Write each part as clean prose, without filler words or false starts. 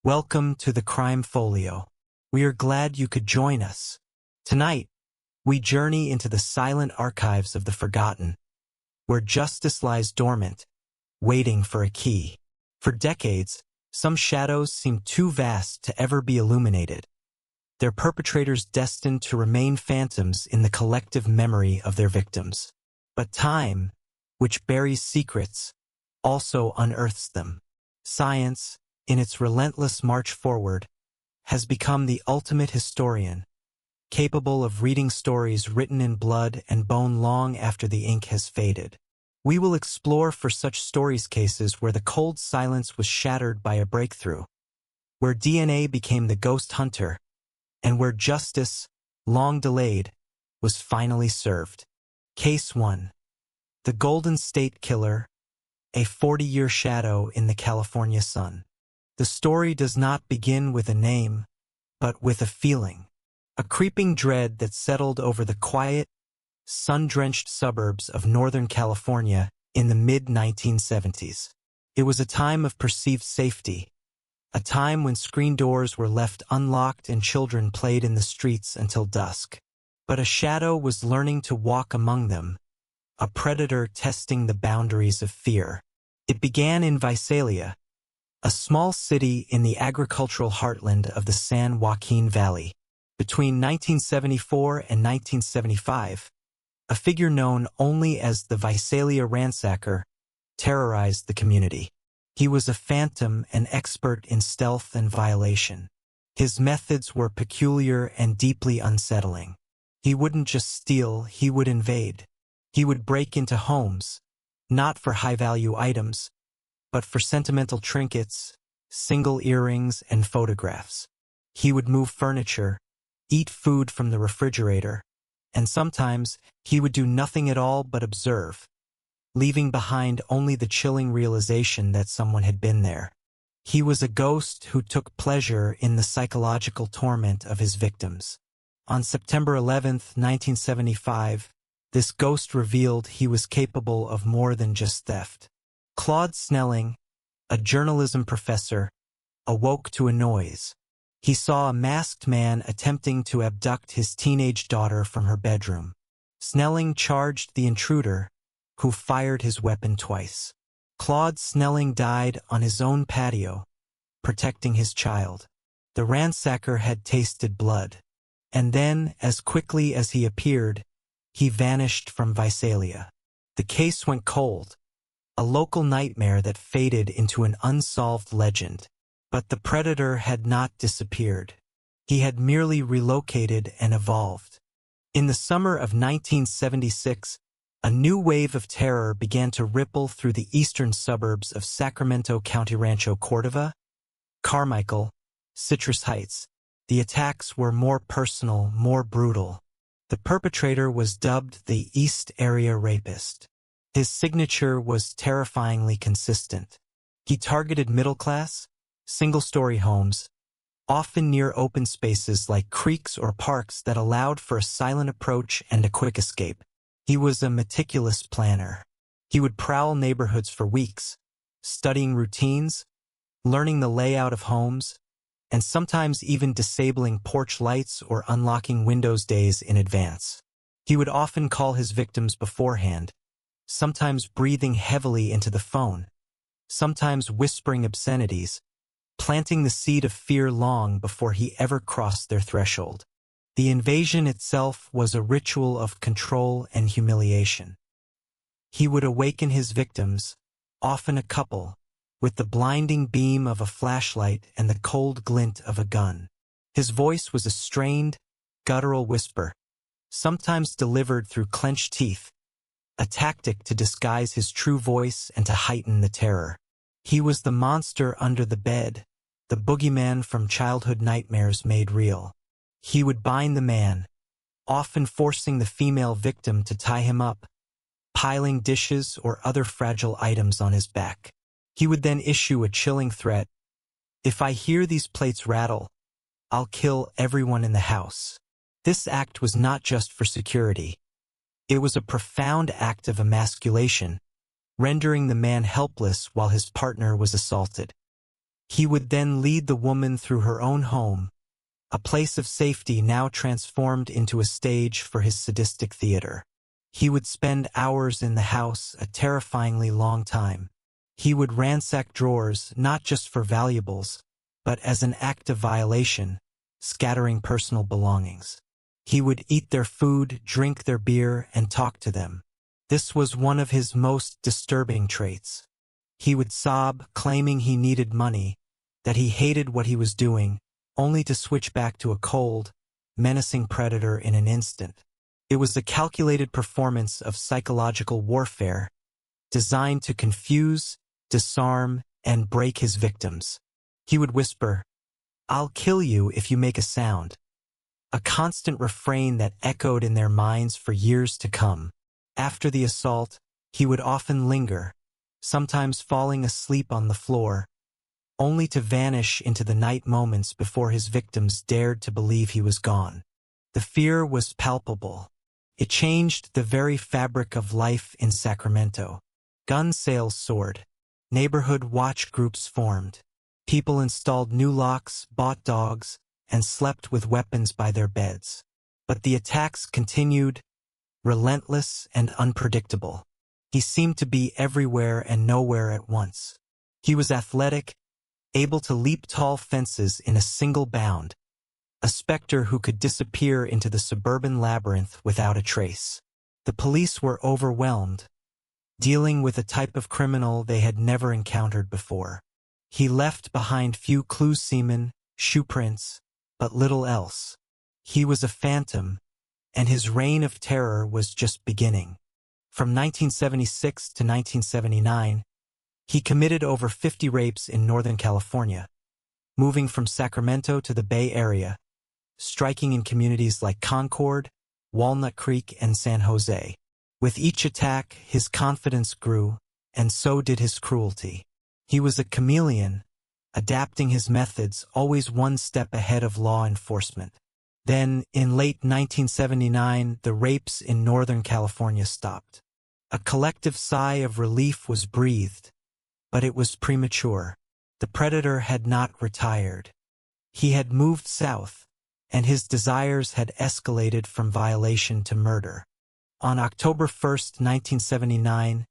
Welcome to the Crime Folio. We are glad you could join us. Tonight, we journey into the silent archives of the forgotten, where justice lies dormant, waiting for a key. For decades, some shadows seem too vast to ever be illuminated, their perpetrators destined to remain phantoms in the collective memory of their victims. But time, which buries secrets, also unearths them. Science, in its relentless march forward, has become the ultimate historian, capable of reading stories written in blood and bone long after the ink has faded. We will explore for such stories cases where the cold silence was shattered by a breakthrough, where DNA became the ghost hunter, and where justice, long delayed, was finally served. Case 1. The Golden State Killer, a 40-year shadow in the California sun. The story does not begin with a name, but with a feeling, a creeping dread that settled over the quiet, sun-drenched suburbs of Northern California in the mid-1970s. It was a time of perceived safety, a time when screen doors were left unlocked and children played in the streets until dusk. But a shadow was learning to walk among them, a predator testing the boundaries of fear. It began in Visalia, a small city in the agricultural heartland of the San Joaquin Valley. Between 1974 and 1975, a figure known only as the Visalia Ransacker terrorized the community. He was a phantom, an expert in stealth and violation. His methods were peculiar and deeply unsettling. He wouldn't just steal, he would invade. He would break into homes, not for high-value items, but for sentimental trinkets, single earrings, and photographs. He would move furniture, eat food from the refrigerator, and sometimes he would do nothing at all but observe, leaving behind only the chilling realization that someone had been there. He was a ghost who took pleasure in the psychological torment of his victims. On September 11, 1975, this ghost revealed he was capable of more than just theft. Claude Snelling, a journalism professor, awoke to a noise. He saw a masked man attempting to abduct his teenage daughter from her bedroom. Snelling charged the intruder, who fired his weapon twice. Claude Snelling died on his own patio, protecting his child. The ransacker had tasted blood, and then, as quickly as he appeared, he vanished from Visalia. The case went cold, a local nightmare that faded into an unsolved legend. But the predator had not disappeared. He had merely relocated and evolved. In the summer of 1976, a new wave of terror began to ripple through the eastern suburbs of Sacramento County Rancho Cordova, Carmichael, Citrus Heights. The attacks were more personal, more brutal. The perpetrator was dubbed the East Area Rapist. His signature was terrifyingly consistent. He targeted middle-class, single-story homes, often near open spaces like creeks or parks that allowed for a silent approach and a quick escape. He was a meticulous planner. He would prowl neighborhoods for weeks, studying routines, learning the layout of homes, and sometimes even disabling porch lights or unlocking windows days in advance. He would often call his victims beforehand, sometimes breathing heavily into the phone, sometimes whispering obscenities, planting the seed of fear long before he ever crossed their threshold. The invasion itself was a ritual of control and humiliation. He would awaken his victims, often a couple, with the blinding beam of a flashlight and the cold glint of a gun. His voice was a strained, guttural whisper, sometimes delivered through clenched teeth, a tactic to disguise his true voice and to heighten the terror. He was the monster under the bed, the boogeyman from childhood nightmares made real. He would bind the man, often forcing the female victim to tie him up, piling dishes or other fragile items on his back. He would then issue a chilling threat: "If I hear these plates rattle, I'll kill everyone in the house." This act was not just for security. It was a profound act of emasculation, rendering the man helpless while his partner was assaulted. He would then lead the woman through her own home, a place of safety now transformed into a stage for his sadistic theater. He would spend hours in the house, a terrifyingly long time. He would ransack drawers not just for valuables, but as an act of violation, scattering personal belongings. He would eat their food, drink their beer, and talk to them. This was one of his most disturbing traits. He would sob, claiming he needed money, that he hated what he was doing, only to switch back to a cold, menacing predator in an instant. It was a calculated performance of psychological warfare, designed to confuse, disarm, and break his victims. He would whisper, "I'll kill you if you make a sound," a constant refrain that echoed in their minds for years to come. After the assault, he would often linger, sometimes falling asleep on the floor, only to vanish into the night moments before his victims dared to believe he was gone. The fear was palpable. It changed the very fabric of life in Sacramento. Gun sales soared. Neighborhood watch groups formed. People installed new locks, bought dogs, and slept with weapons by their beds. But the attacks continued, relentless and unpredictable. He seemed to be everywhere and nowhere at once. He was athletic, able to leap tall fences in a single bound, a specter who could disappear into the suburban labyrinth without a trace. The police were overwhelmed, dealing with a type of criminal they had never encountered before. He left behind few clues, semen, shoe prints, but little else. He was a phantom, and his reign of terror was just beginning. From 1976 to 1979, he committed over 50 rapes in Northern California, moving from Sacramento to the Bay Area, striking in communities like Concord, Walnut Creek, and San Jose. With each attack, his confidence grew, and so did his cruelty. He was a chameleon, adapting his methods, always one step ahead of law enforcement. Then, in late 1979, the rapes in Northern California stopped. A collective sigh of relief was breathed, but it was premature. The predator had not retired. He had moved south, and his desires had escalated from violation to murder. On October 1, 1979,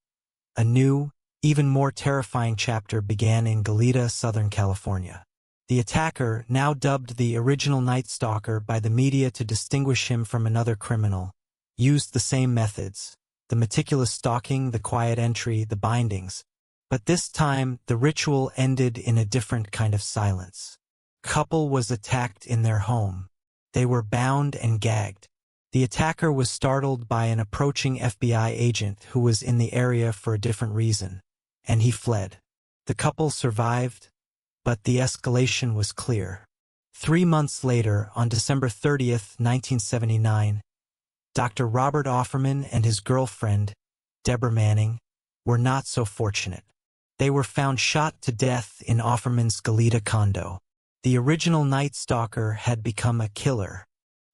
a new, even more terrifying chapter began in Goleta, Southern California. The attacker, now dubbed the original Night Stalker by the media to distinguish him from another criminal, used the same methods: the meticulous stalking, the quiet entry, the bindings. But this time, the ritual ended in a different kind of silence. Couple was attacked in their home. They were bound and gagged. The attacker was startled by an approaching FBI agent who was in the area for a different reason, and he fled. The couple survived, but the escalation was clear. 3 months later, on December 30th, 1979, Dr. Robert Offerman and his girlfriend, Deborah Manning, were not so fortunate. They were found shot to death in Offerman's Goleta condo. The original Night Stalker had become a killer.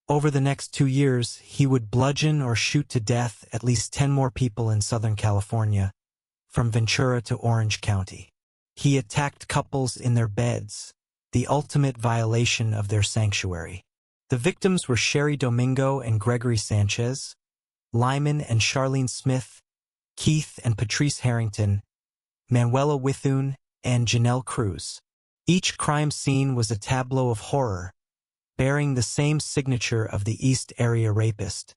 Over the next 2 years, he would bludgeon or shoot to death at least 10 more people in Southern California, from Ventura to Orange County. He attacked couples in their beds, the ultimate violation of their sanctuary. The victims were Sherry Domingo and Gregory Sanchez, Lyman and Charlene Smith, Keith and Patrice Harrington, Manuela Withun, and Janelle Cruz. Each crime scene was a tableau of horror, bearing the same signature of the East Area rapist,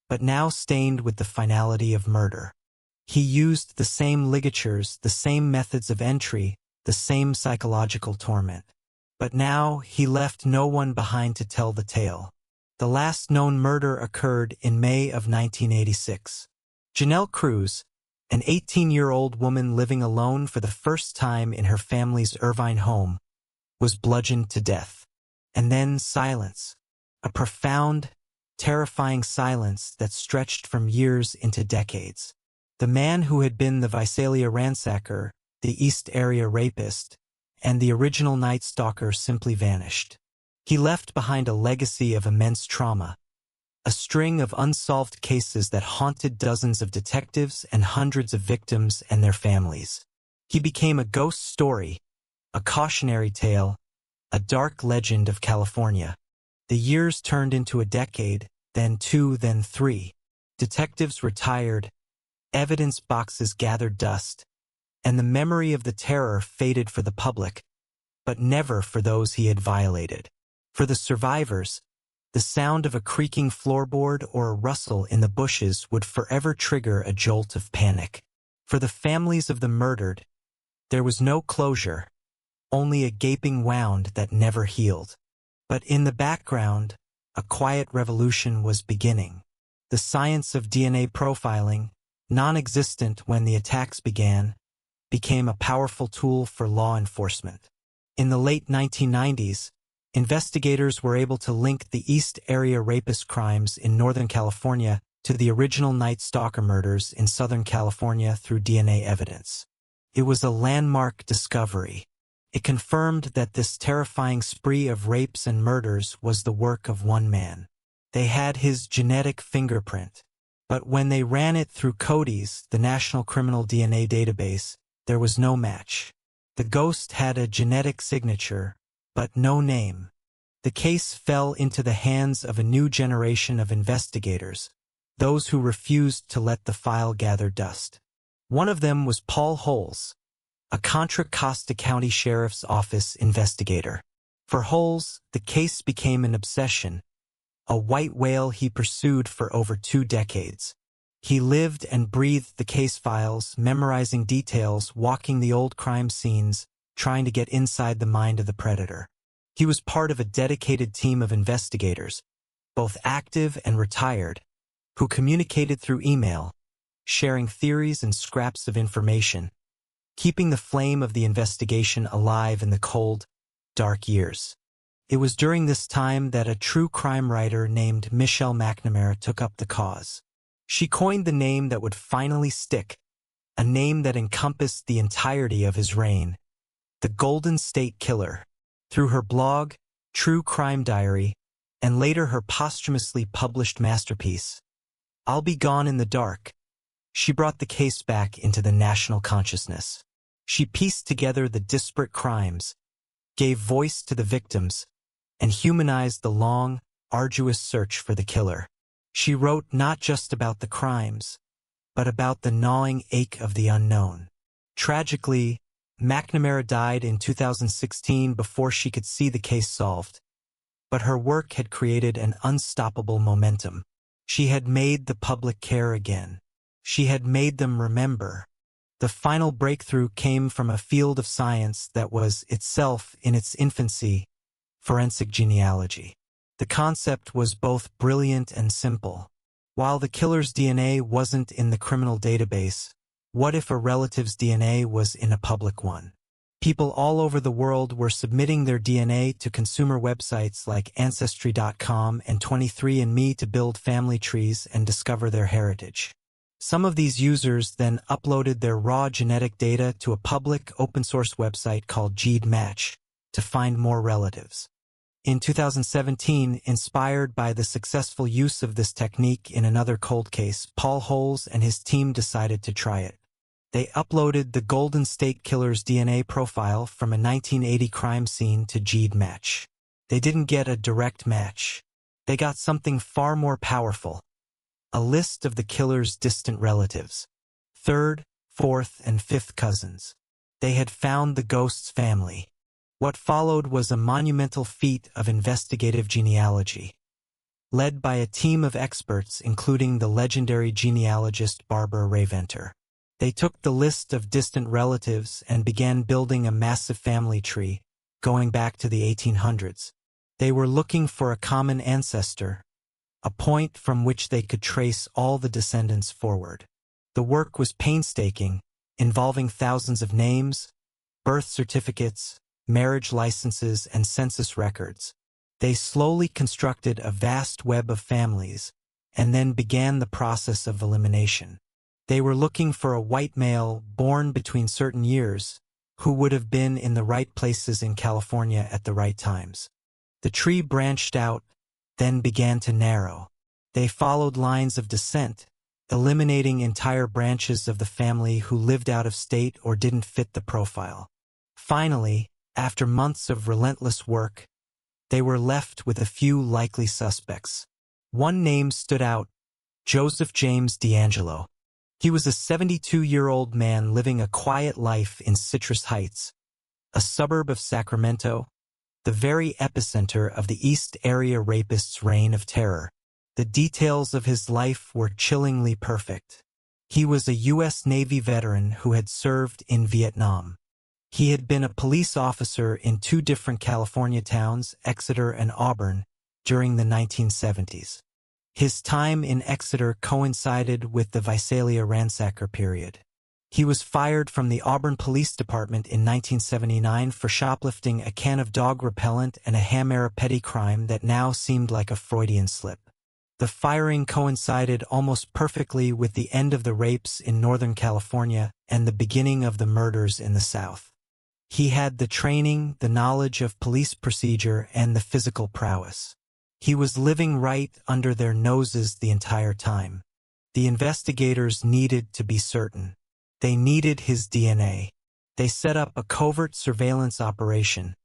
but now stained with the finality of murder. He used the same ligatures, the same methods of entry, the same psychological torment. But now he left no one behind to tell the tale. The last known murder occurred in May of 1986. Janelle Cruz, an 18-year-old woman living alone for the first time in her family's Irvine home, was bludgeoned to death. And then silence, a profound, terrifying silence that stretched from years into decades. The man who had been the Visalia ransacker, the East Area rapist, and the original Night Stalker simply vanished. He left behind a legacy of immense trauma, a string of unsolved cases that haunted dozens of detectives and hundreds of victims and their families. He became a ghost story, a cautionary tale, a dark legend of California. The years turned into a decade, then two, then three. Detectives retired, evidence boxes gathered dust, and the memory of the terror faded for the public, but never for those he had violated. For the survivors, the sound of a creaking floorboard or a rustle in the bushes would forever trigger a jolt of panic. For the families of the murdered, there was no closure, only a gaping wound that never healed. But in the background, a quiet revolution was beginning. The science of DNA profiling, non-existent when the attacks began, became a powerful tool for law enforcement. In the late 1990s, investigators were able to link the East Area rapist crimes in Northern California to the original Night Stalker murders in Southern California through DNA evidence. It was a landmark discovery. It confirmed that this terrifying spree of rapes and murders was the work of one man. They had his genetic fingerprint. But when they ran it through CODIS, the National Criminal DNA Database, there was no match. The ghost had a genetic signature, but no name. The case fell into the hands of a new generation of investigators, those who refused to let the file gather dust. One of them was Paul Holes, a Contra Costa County Sheriff's Office investigator. For Holes, the case became an obsession, a white whale he pursued for over 2 decades. He lived and breathed the case files, memorizing details, walking the old crime scenes, trying to get inside the mind of the predator. He was part of a dedicated team of investigators, both active and retired, who communicated through email, sharing theories and scraps of information, keeping the flame of the investigation alive in the cold, dark years. It was during this time that a true crime writer named Michelle McNamara took up the cause. She coined the name that would finally stick, a name that encompassed the entirety of his reign, the Golden State Killer. Through her blog, True Crime Diary, and later her posthumously published masterpiece, I'll Be Gone in the Dark, she brought the case back into the national consciousness. She pieced together the disparate crimes, gave voice to the victims, and humanized the long, arduous search for the killer. She wrote not just about the crimes, but about the gnawing ache of the unknown. Tragically, McNamara died in 2016 before she could see the case solved, but her work had created an unstoppable momentum. She had made the public care again. She had made them remember. The final breakthrough came from a field of science that was itself in its infancy, forensic genealogy. The concept was both brilliant and simple. While the killer's DNA wasn't in the criminal database, what if a relative's DNA was in a public one? People all over the world were submitting their DNA to consumer websites like Ancestry.com and 23andMe to build family trees and discover their heritage. Some of these users then uploaded their raw genetic data to a public open-source website called GeneMatch to find more relatives. In 2017, inspired by the successful use of this technique in another cold case, Paul Holes and his team decided to try it. They uploaded the Golden State Killer's DNA profile from a 1980 crime scene to GeneMatch. They didn't get a direct match. They got something far more powerful. A list of the killer's distant relatives. 3rd, 4th, and 5th cousins. They had found the ghost's family. What followed was a monumental feat of investigative genealogy. Led by a team of experts including the legendary genealogist Barbara Rae-Venter. They took the list of distant relatives and began building a massive family tree, going back to the 1800s. They were looking for a common ancestor, a point from which they could trace all the descendants forward. The work was painstaking, involving thousands of names, birth certificates, marriage licenses, and census records. They slowly constructed a vast web of families, and then began the process of elimination. They were looking for a white male born between certain years, who would have been in the right places in California at the right times. The tree branched out, then began to narrow. They followed lines of descent, eliminating entire branches of the family who lived out of state or didn't fit the profile. Finally, After months of relentless work, they were left with a few likely suspects. One name stood out: Joseph James DeAngelo. He was a 72-year-old man living a quiet life in Citrus Heights, a suburb of Sacramento, the very epicenter of the East Area rapist's reign of terror. The details of his life were chillingly perfect. He was a U.S. Navy veteran who had served in Vietnam. He had been a police officer in two different California towns, Exeter and Auburn, during the 1970s. His time in Exeter coincided with the Visalia ransacker period. He was fired from the Auburn Police Department in 1979 for shoplifting a can of dog repellent and a hammer, a petty crime that now seemed like a Freudian slip. The firing coincided almost perfectly with the end of the rapes in Northern California and the beginning of the murders in the South. He had the training, the knowledge of police procedure, and the physical prowess. He was living right under their noses the entire time. The investigators needed to be certain. They needed his DNA. They set up a covert surveillance operation,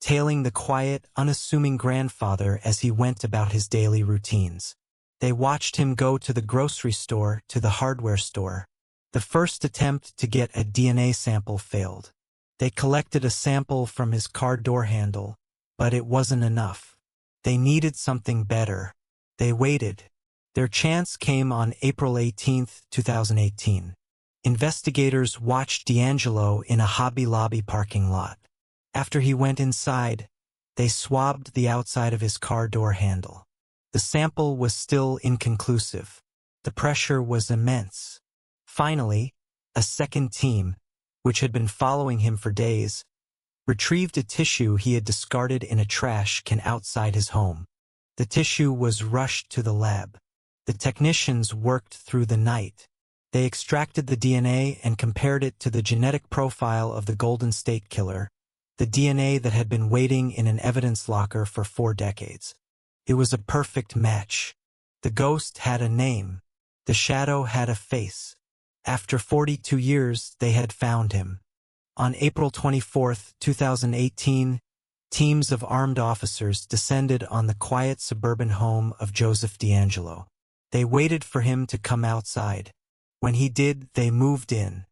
tailing the quiet, unassuming grandfather as he went about his daily routines. They watched him go to the grocery store, to the hardware store. The first attempt to get a DNA sample failed. They collected a sample from his car door handle, but it wasn't enough. They needed something better. They waited. Their chance came on April 18, 2018. Investigators watched DeAngelo in a Hobby Lobby parking lot. After he went inside, they swabbed the outside of his car door handle. The sample was still inconclusive. The pressure was immense. Finally, a second team, which had been following him for days, retrieved a tissue he had discarded in a trash can outside his home. The tissue was rushed to the lab. The technicians worked through the night. They extracted the DNA and compared it to the genetic profile of the Golden State Killer, the DNA that had been waiting in an evidence locker for 4 decades. It was a perfect match. The ghost had a name. The shadow had a face. After 42 years, they had found him. On April 24, 2018, teams of armed officers descended on the quiet suburban home of Joseph DeAngelo. They waited for him to come outside. When he did, they moved in.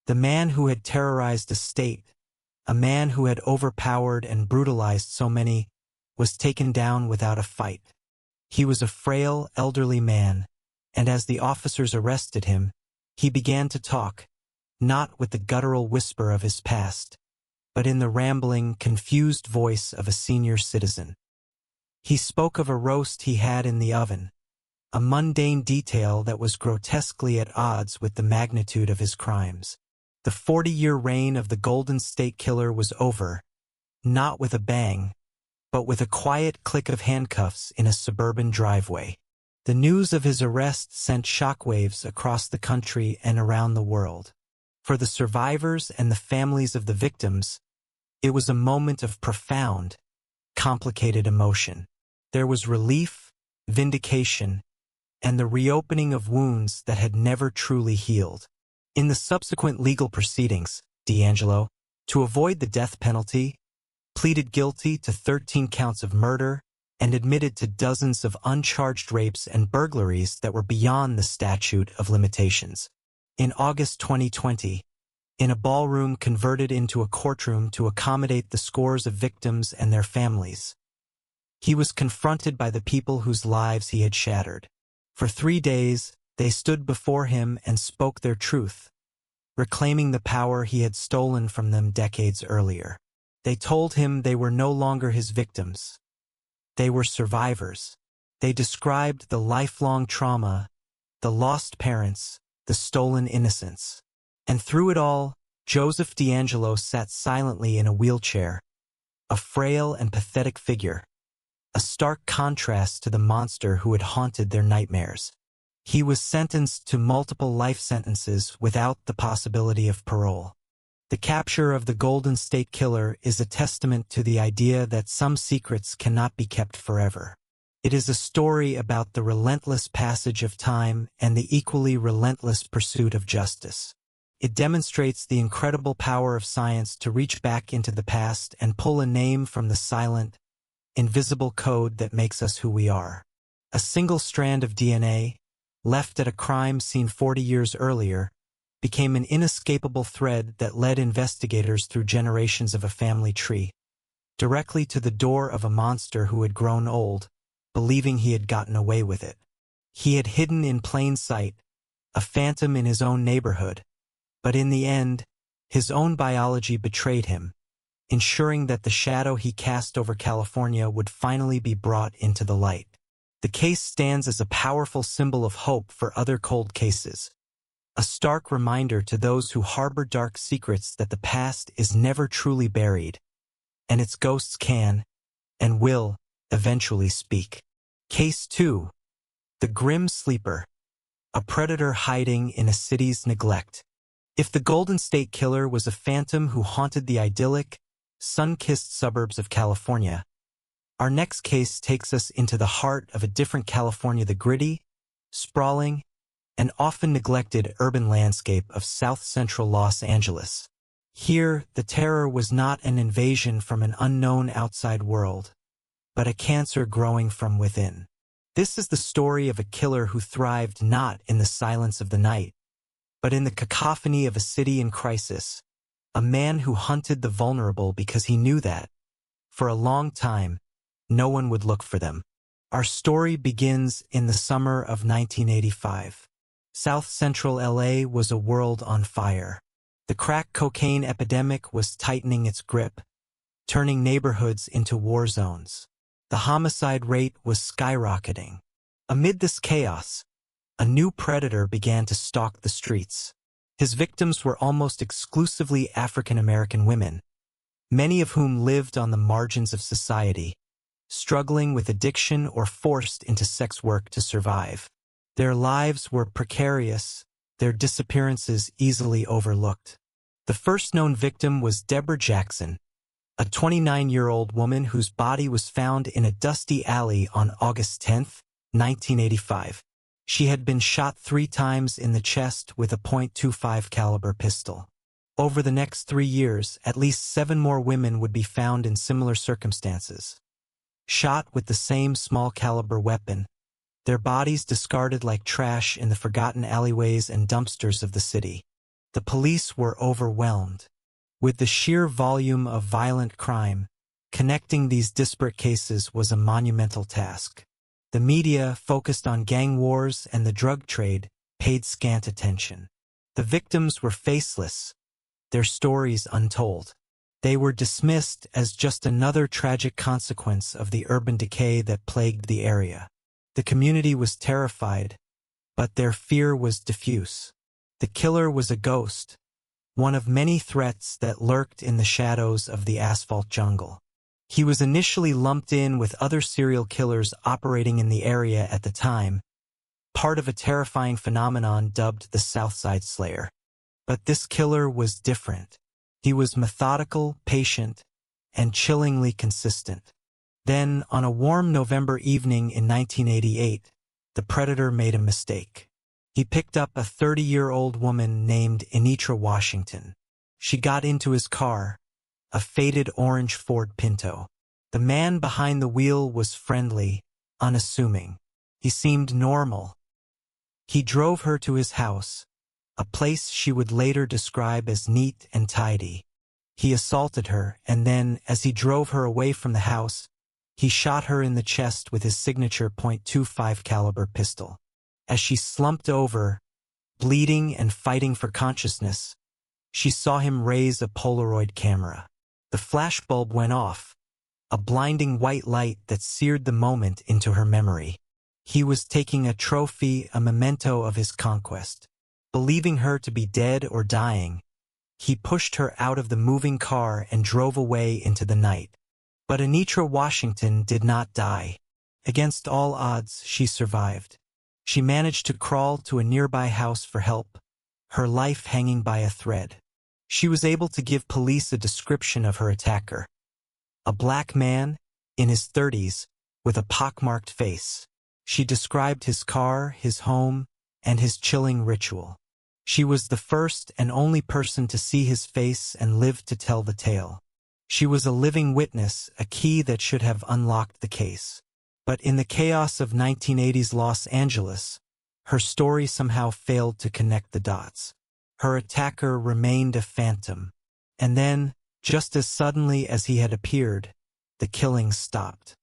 The man who had terrorized a state, a man who had overpowered and brutalized so many, was taken down without a fight. He was a frail, elderly man, and as the officers arrested him, he began to talk, not with the guttural whisper of his past, but in the rambling, confused voice of a senior citizen. He spoke of a roast he had in the oven, a mundane detail that was grotesquely at odds with the magnitude of his crimes. The 40-year reign of the Golden State Killer was over, not with a bang, but with a quiet click of handcuffs in a suburban driveway. The news of his arrest sent shockwaves across the country and around the world. For the survivors and the families of the victims, it was a moment of profound, complicated emotion. There was relief, vindication, and the reopening of wounds that had never truly healed. In the subsequent legal proceedings, DeAngelo, to avoid the death penalty, pleaded guilty to 13 counts of murder and admitted to dozens of uncharged rapes and burglaries that were beyond the statute of limitations. In August 2020, in a ballroom converted into a courtroom to accommodate the scores of victims and their families, he was confronted by the people whose lives he had shattered. For 3 days, they stood before him and spoke their truth, reclaiming the power he had stolen from them decades earlier. They told him they were no longer his victims. They were survivors. They described the lifelong trauma, the lost parents, the stolen innocence. And through it all, Joseph DeAngelo sat silently in a wheelchair, a frail and pathetic figure, a stark contrast to the monster who had haunted their nightmares. He was sentenced to multiple life sentences without the possibility of parole. The capture of the Golden State Killer is a testament to the idea that some secrets cannot be kept forever. It is a story about the relentless passage of time and the equally relentless pursuit of justice. It demonstrates the incredible power of science to reach back into the past and pull a name from the silent, invisible code that makes us who we are. A single strand of DNA, left at a crime scene 40 years earlier, became an inescapable thread that led investigators through generations of a family tree, directly to the door of a monster who had grown old, believing he had gotten away with it. He had hidden in plain sight, a phantom in his own neighborhood, but in the end, his own biology betrayed him, ensuring that the shadow he cast over California would finally be brought into the light. The case stands as a powerful symbol of hope for other cold cases, a stark reminder to those who harbor dark secrets that the past is never truly buried, and its ghosts can, and will, eventually speak. Case 2. The Grim Sleeper, a predator hiding in a city's neglect. If the Golden State Killer was a phantom who haunted the idyllic, sun-kissed suburbs of California, our next case takes us into the heart of a different California, the gritty, sprawling, and often neglected urban landscape of south-central Los Angeles. Here, the terror was not an invasion from an unknown outside world, but a cancer growing from within. This is the story of a killer who thrived not in the silence of the night, but in the cacophony of a city in crisis, a man who hunted the vulnerable because he knew that, for a long time, no one would look for them. Our story begins in the summer of 1985. South Central LA was a world on fire. The crack cocaine epidemic was tightening its grip, turning neighborhoods into war zones. The homicide rate was skyrocketing. Amid this chaos, a new predator began to stalk the streets. His victims were almost exclusively African-American women, many of whom lived on the margins of society, struggling with addiction or forced into sex work to survive. Their lives were precarious, their disappearances easily overlooked. The first known victim was Deborah Jackson, a 29-year-old woman whose body was found in a dusty alley on August 10, 1985. She had been shot 3 times in the chest with a .25 caliber pistol. Over the next 3 years, at least 7 more women would be found in similar circumstances, shot with the same small caliber weapon, their bodies discarded like trash in the forgotten alleyways and dumpsters of the city. The police were overwhelmed. With the sheer volume of violent crime, connecting these disparate cases was a monumental task. The media, focused on gang wars and the drug trade, paid scant attention. The victims were faceless, their stories untold. They were dismissed as just another tragic consequence of the urban decay that plagued the area. The community was terrified, but their fear was diffuse. The killer was a ghost, one of many threats that lurked in the shadows of the asphalt jungle. He was initially lumped in with other serial killers operating in the area at the time, part of a terrifying phenomenon dubbed the Southside Slayer. But this killer was different. He was methodical, patient, and chillingly consistent. Then, on a warm November evening in 1988, the predator made a mistake. He picked up a 30-year-old woman named Anitra Washington. She got into his car, a faded orange Ford Pinto. The man behind the wheel was friendly, unassuming. He seemed normal. He drove her to his house, a place she would later describe as neat and tidy. He assaulted her, and then, as he drove her away from the house, he shot her in the chest with his signature .25 caliber pistol. As she slumped over, bleeding and fighting for consciousness, she saw him raise a Polaroid camera. The flashbulb went off, a blinding white light that seared the moment into her memory. He was taking a trophy, a memento of his conquest. Believing her to be dead or dying, he pushed her out of the moving car and drove away into the night. But Anitra Washington did not die. Against all odds, she survived. She managed to crawl to a nearby house for help, her life hanging by a thread. She was able to give police a description of her attacker. A black man, in his 30s, with a pockmarked face. She described his car, his home, and his chilling ritual. She was the first and only person to see his face and live to tell the tale. She was a living witness, a key that should have unlocked the case. But in the chaos of 1980s Los Angeles, her story somehow failed to connect the dots. Her attacker remained a phantom. And then, just as suddenly as he had appeared, the killing stopped.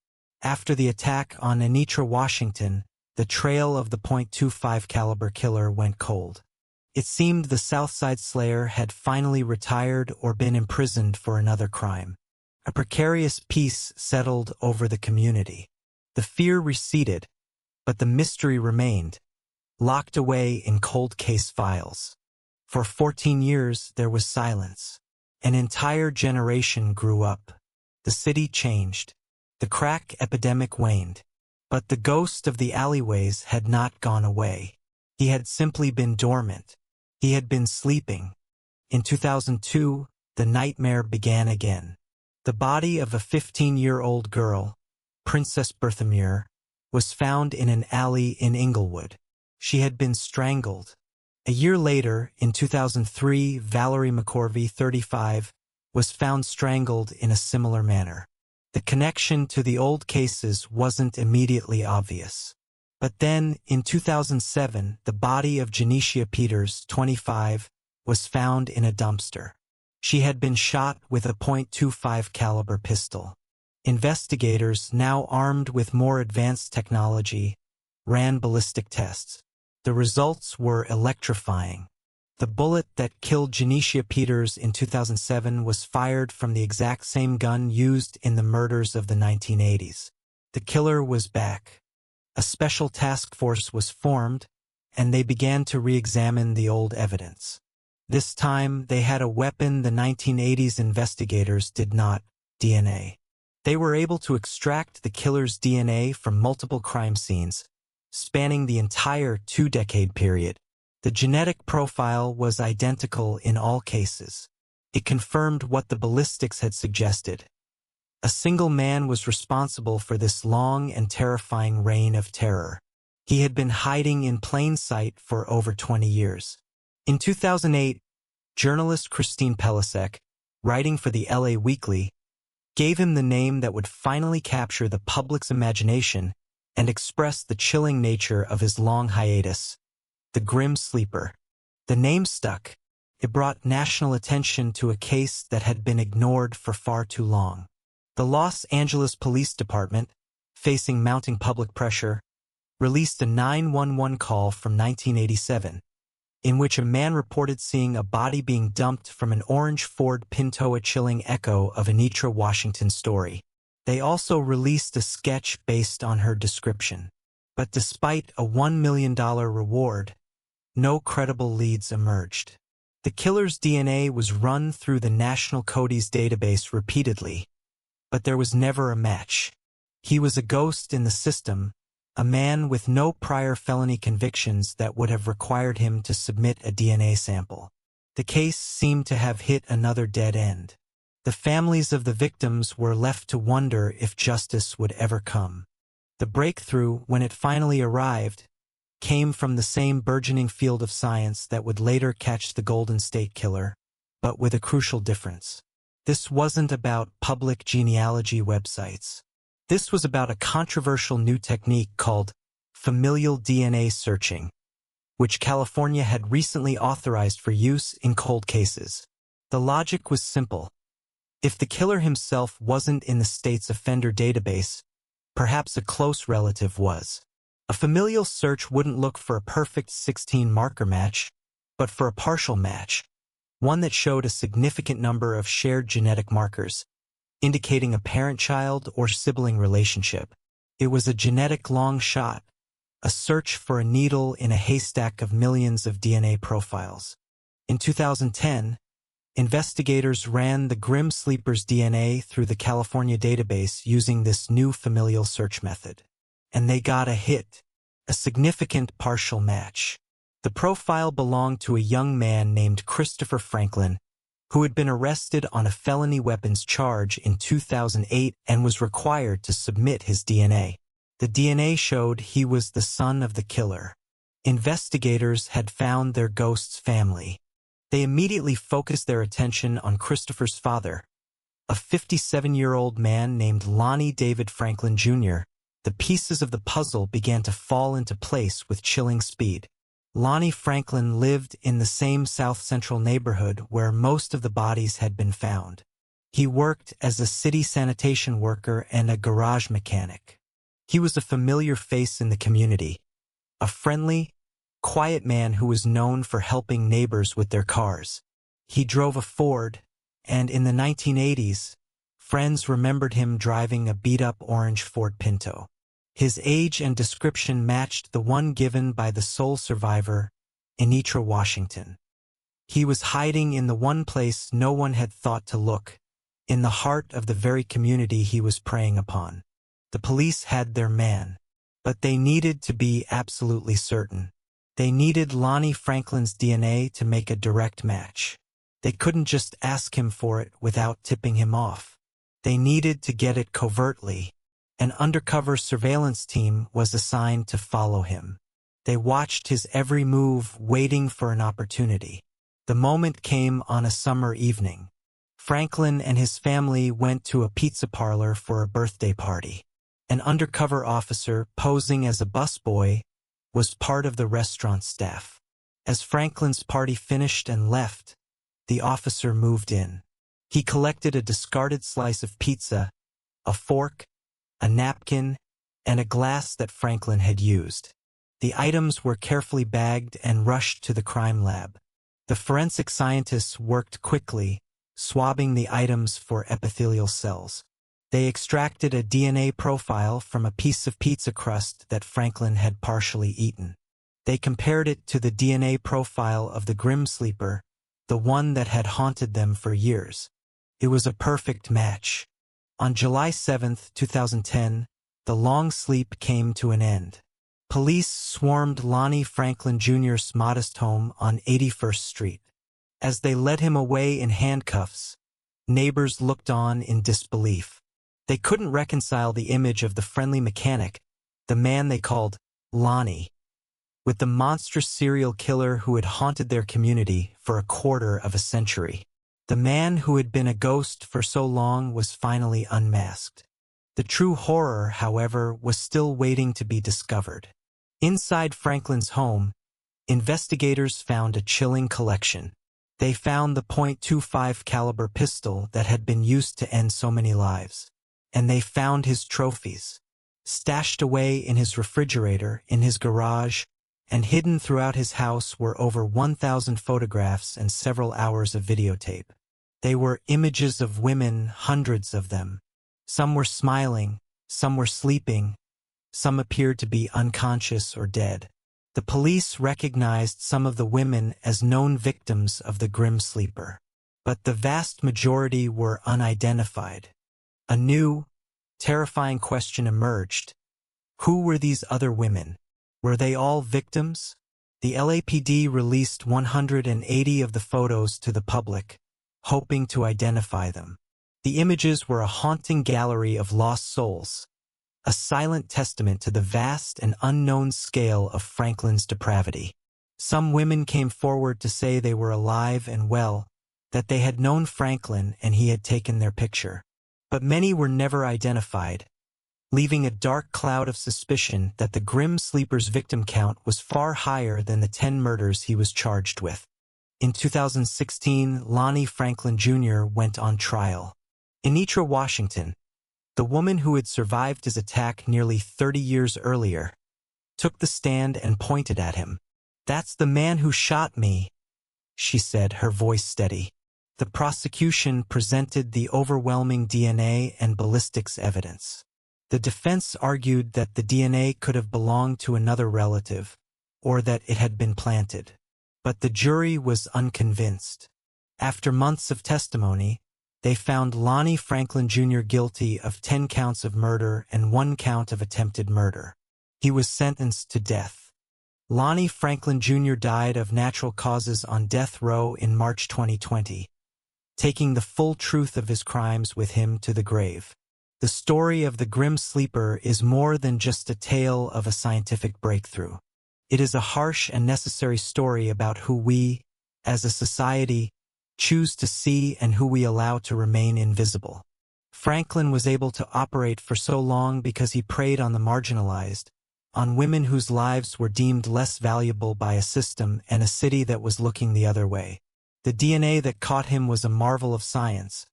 After the attack on Anitra Washington, the trail of the .25 caliber killer went cold. It seemed the Southside Slayer had finally retired or been imprisoned for another crime. A precarious peace settled over the community. The fear receded, but the mystery remained, locked away in cold case files. For 14 years, there was silence. An entire generation grew up. The city changed. The crack epidemic waned. But the ghost of the alleyways had not gone away. He had simply been dormant. He had been sleeping. In 2002, the nightmare began again. The body of a 15-year-old girl, Princess Berthamere, was found in an alley in Inglewood. She had been strangled. A year later, in 2003, Valerie McCorvey, 35, was found strangled in a similar manner. The connection to the old cases wasn't immediately obvious. But then, in 2007, the body of Janecia Peters, 25, was found in a dumpster. She had been shot with a .25 caliber pistol. Investigators, now armed with more advanced technology, ran ballistic tests. The results were electrifying. The bullet that killed Janecia Peters in 2007 was fired from the exact same gun used in the murders of the 1980s. The killer was back. A special task force was formed, and they began to re-examine the old evidence. This time, they had a weapon the 1980s investigators did not: DNA. They were able to extract the killer's DNA from multiple crime scenes, spanning the entire 2-decade period. The genetic profile was identical in all cases. It confirmed what the ballistics had suggested. A single man was responsible for this long and terrifying reign of terror. He had been hiding in plain sight for over 20 years. In 2008, journalist Christine Pelisek, writing for the LA Weekly, gave him the name that would finally capture the public's imagination and express the chilling nature of his long hiatus: the Grim Sleeper. The name stuck. It brought national attention to a case that had been ignored for far too long. The Los Angeles Police Department, facing mounting public pressure, released a 911 call from 1987, in which a man reported seeing a body being dumped from an orange Ford Pinto, a chilling echo of Anitra Washington's story. They also released a sketch based on her description. But despite a $1 million reward, no credible leads emerged. The killer's DNA was run through the National Codes database repeatedly, but there was never a match. He was a ghost in the system, a man with no prior felony convictions that would have required him to submit a DNA sample. The case seemed to have hit another dead end. The families of the victims were left to wonder if justice would ever come. The breakthrough, when it finally arrived, came from the same burgeoning field of science that would later catch the Golden State Killer, but with a crucial difference. This wasn't about public genealogy websites. This was about a controversial new technique called familial DNA searching, which California had recently authorized for use in cold cases. The logic was simple. If the killer himself wasn't in the state's offender database, perhaps a close relative was. A familial search wouldn't look for a perfect 16-marker match, but for a partial match, one that showed a significant number of shared genetic markers, indicating a parent-child or sibling relationship. It was a genetic long shot, a search for a needle in a haystack of millions of DNA profiles. In 2010, investigators ran the Grim Sleeper's DNA through the California database using this new familial search method. And they got a hit, a significant partial match. The profile belonged to a young man named Christopher Franklin, who had been arrested on a felony weapons charge in 2008 and was required to submit his DNA. The DNA showed he was the son of the killer. investigators had found their ghost's family. They immediately focused their attention on Christopher's father, a 57-year-old man named Lonnie David Franklin Jr. The pieces of the puzzle began to fall into place with chilling speed. Lonnie Franklin lived in the same south-central neighborhood where most of the bodies had been found. He worked as a city sanitation worker and a garage mechanic. He was a familiar face in the community, a friendly, quiet man who was known for helping neighbors with their cars. He drove a Ford, and in the 1980s, friends remembered him driving a beat-up orange Ford Pinto. His age and description matched the one given by the sole survivor, Anitra Washington. He was hiding in the one place no one had thought to look, in the heart of the very community he was preying upon. The police had their man, but they needed to be absolutely certain. They needed Lonnie Franklin's DNA to make a direct match. They couldn't just ask him for it without tipping him off. They needed to get it covertly. An undercover surveillance team was assigned to follow him. They watched his every move, waiting for an opportunity. The moment came on a summer evening. Franklin and his family went to a pizza parlor for a birthday party. An undercover officer, posing as a busboy, was part of the restaurant staff. As Franklin's party finished and left, the officer moved in. He collected a discarded slice of pizza, a fork, a napkin, and a glass that Franklin had used. The items were carefully bagged and rushed to the crime lab. The forensic scientists worked quickly, swabbing the items for epithelial cells. They extracted a DNA profile from a piece of pizza crust that Franklin had partially eaten. They compared it to the DNA profile of the Grim Sleeper, the one that had haunted them for years. It was a perfect match. On July 7, 2010, the long sleep came to an end. Police swarmed Lonnie Franklin Jr.'s modest home on 81st Street. As they led him away in handcuffs, neighbors looked on in disbelief. They couldn't reconcile the image of the friendly mechanic, the man they called Lonnie, with the monstrous serial killer who had haunted their community for a quarter of a century. The man who had been a ghost for so long was finally unmasked. The true horror, however, was still waiting to be discovered. Inside Franklin's home, investigators found a chilling collection. They found the .25 caliber pistol that had been used to end so many lives. And they found his trophies, stashed away in his refrigerator, in his garage, and hidden throughout his house were over 1,000 photographs and several hours of videotape. They were images of women, hundreds of them. Some were smiling, some were sleeping, some appeared to be unconscious or dead. The police recognized some of the women as known victims of the Grim Sleeper, but the vast majority were unidentified. A new, terrifying question emerged. Who were these other women? Were they all victims? The LAPD released 180 of the photos to the public, hoping to identify them. The images were a haunting gallery of lost souls, a silent testament to the vast and unknown scale of Franklin's depravity. Some women came forward to say they were alive and well, that they had known Franklin and he had taken their picture. But many were never identified, leaving a dark cloud of suspicion that the Grim Sleeper's victim count was far higher than the 10 murders he was charged with. In 2016, Lonnie Franklin Jr. went on trial. Anitra Washington, the woman who had survived his attack nearly 30 years earlier, took the stand and pointed at him. "That's the man who shot me," she said, her voice steady. The prosecution presented the overwhelming DNA and ballistics evidence. The defense argued that the DNA could have belonged to another relative, or that it had been planted. But the jury was unconvinced. After months of testimony, they found Lonnie Franklin Jr. guilty of 10 counts of murder and 1 count of attempted murder. He was sentenced to death. Lonnie Franklin Jr. died of natural causes on death row in March 2020. Taking the full truth of his crimes with him to the grave. The story of the Grim Sleeper is more than just a tale of a scientific breakthrough. It is a harsh and necessary story about who we, as a society, choose to see and who we allow to remain invisible. Franklin was able to operate for so long because he preyed on the marginalized, on women whose lives were deemed less valuable by a system and a city that was looking the other way. The DNA that caught him was a marvel of science,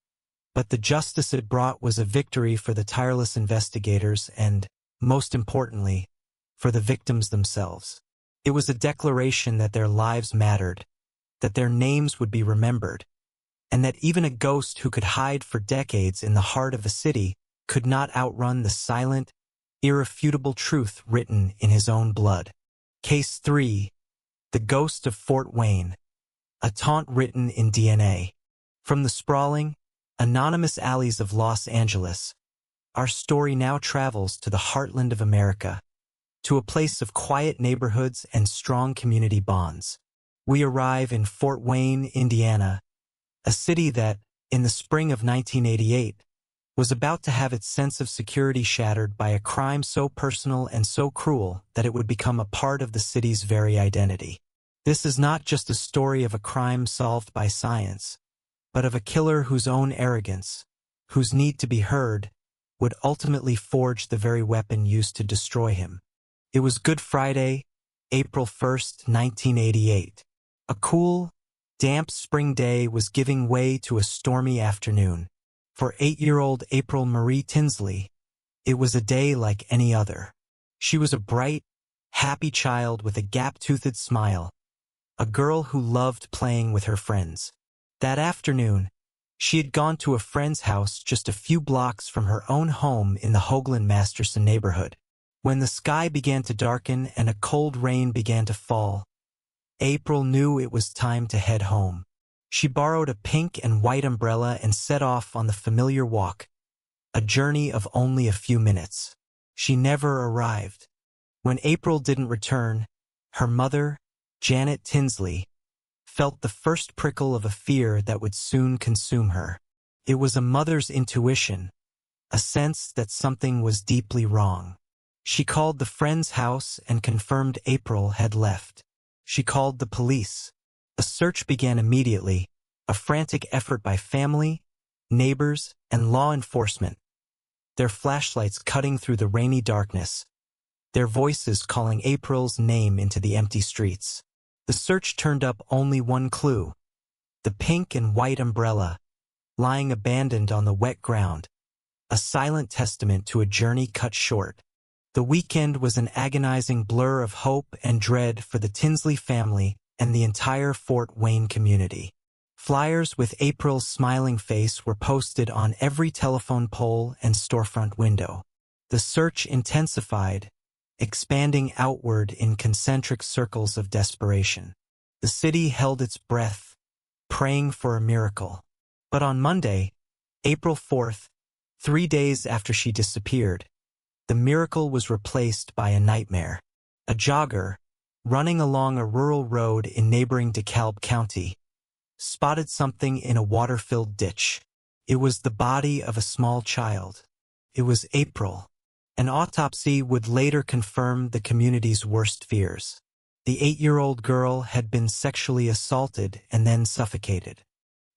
but the justice it brought was a victory for the tireless investigators and, most importantly, for the victims themselves. It was a declaration that their lives mattered, that their names would be remembered, and that even a ghost who could hide for decades in the heart of a city could not outrun the silent, irrefutable truth written in his own blood. Case 3. The Ghost of Fort Wayne. A taunt written in DNA. From the sprawling, anonymous alleys of Los Angeles, our story now travels to the heartland of America, to a place of quiet neighborhoods and strong community bonds. We arrive in Fort Wayne, Indiana, a city that, in the spring of 1988, was about to have its sense of security shattered by a crime so personal and so cruel that it would become a part of the city's very identity. This is not just a story of a crime solved by science, but of a killer whose own arrogance, whose need to be heard, would ultimately forge the very weapon used to destroy him. It was Good Friday, April 1st, 1988. A cool, damp spring day was giving way to a stormy afternoon. For 8-year-old April Marie Tinsley, it was a day like any other. She was a bright, happy child with a gap-toothed smile, a girl who loved playing with her friends. That afternoon, she had gone to a friend's house just a few blocks from her own home in the Hoagland-Masterson neighborhood. When the sky began to darken and a cold rain began to fall, April knew it was time to head home. She borrowed a pink and white umbrella and set off on the familiar walk, a journey of only a few minutes. She never arrived. When April didn't return, her mother, Janet Tinsley, felt the first prickle of a fear that would soon consume her. It was a mother's intuition, a sense that something was deeply wrong. She called the friend's house and confirmed April had left. She called the police. A search began immediately, a frantic effort by family, neighbors, and law enforcement, their flashlights cutting through the rainy darkness, their voices calling April's name into the empty streets. The search turned up only one clue: the pink and white umbrella, lying abandoned on the wet ground, a silent testament to a journey cut short. The weekend was an agonizing blur of hope and dread for the Tinsley family and the entire Fort Wayne community. Flyers with April's smiling face were posted on every telephone pole and storefront window. The search intensified, expanding outward in concentric circles of desperation. The city held its breath, praying for a miracle. But on Monday, April 4th, 3 days after she disappeared, the miracle was replaced by a nightmare. A jogger, running along a rural road in neighboring DeKalb County, spotted something in a water-filled ditch. It was the body of a small child. It was April. An autopsy would later confirm the community's worst fears. The 8-year-old girl had been sexually assaulted and then suffocated.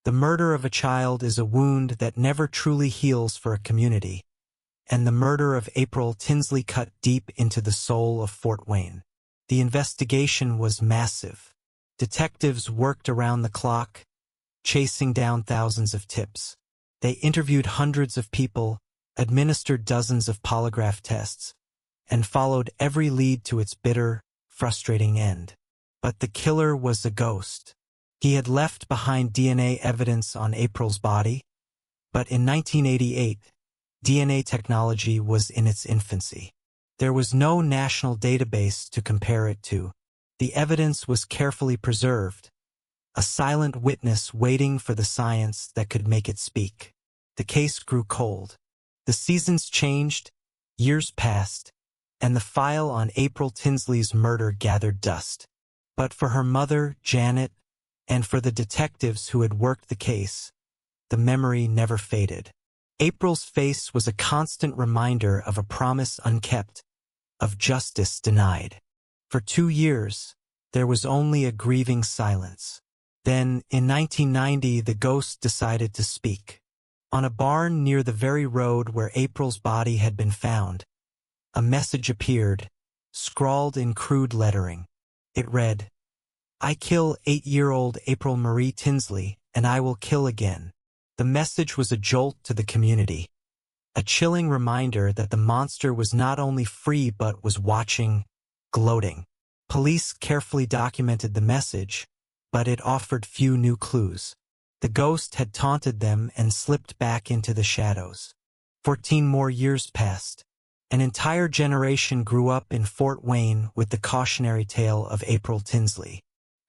The murder of a child is a wound that never truly heals for a community, and the murder of April Tinsley cut deep into the soul of Fort Wayne. The investigation was massive. Detectives worked around the clock, chasing down thousands of tips. They interviewed hundreds of people, administered dozens of polygraph tests, and followed every lead to its bitter, frustrating end. But the killer was a ghost. He had left behind DNA evidence on April's body, but in 1988, DNA technology was in its infancy. There was no national database to compare it to. The evidence was carefully preserved, a silent witness waiting for the science that could make it speak. The case grew cold. The seasons changed, years passed, and the file on April Tinsley's murder gathered dust. But for her mother, Janet, and for the detectives who had worked the case, the memory never faded. April's face was a constant reminder of a promise unkept, of justice denied. For 2 years, there was only a grieving silence. Then, in 1990, the ghost decided to speak. On a barn near the very road where April's body had been found, a message appeared, scrawled in crude lettering. It read, "I kill 8-year-old April Marie Tinsley, and I will kill again." The message was a jolt to the community, a chilling reminder that the monster was not only free but was watching, gloating. Police carefully documented the message, but it offered few new clues. The ghost had taunted them and slipped back into the shadows. 14 more years passed. An entire generation grew up in Fort Wayne with the cautionary tale of April Tinsley.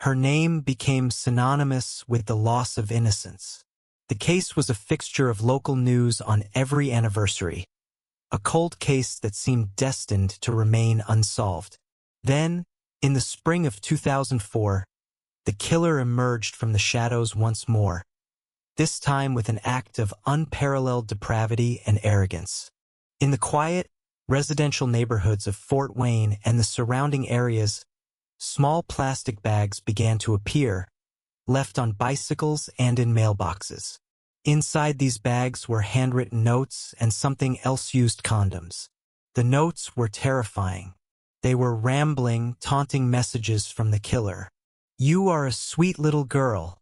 Her name became synonymous with the loss of innocence. The case was a fixture of local news on every anniversary, a cold case that seemed destined to remain unsolved. Then, in the spring of 2004, the killer emerged from the shadows once more, this time with an act of unparalleled depravity and arrogance. In the quiet, residential neighborhoods of Fort Wayne and the surrounding areas, small plastic bags began to appear, left on bicycles and in mailboxes. Inside these bags were handwritten notes and something else, used condoms. The notes were terrifying. They were rambling, taunting messages from the killer. "You are a sweet little girl,"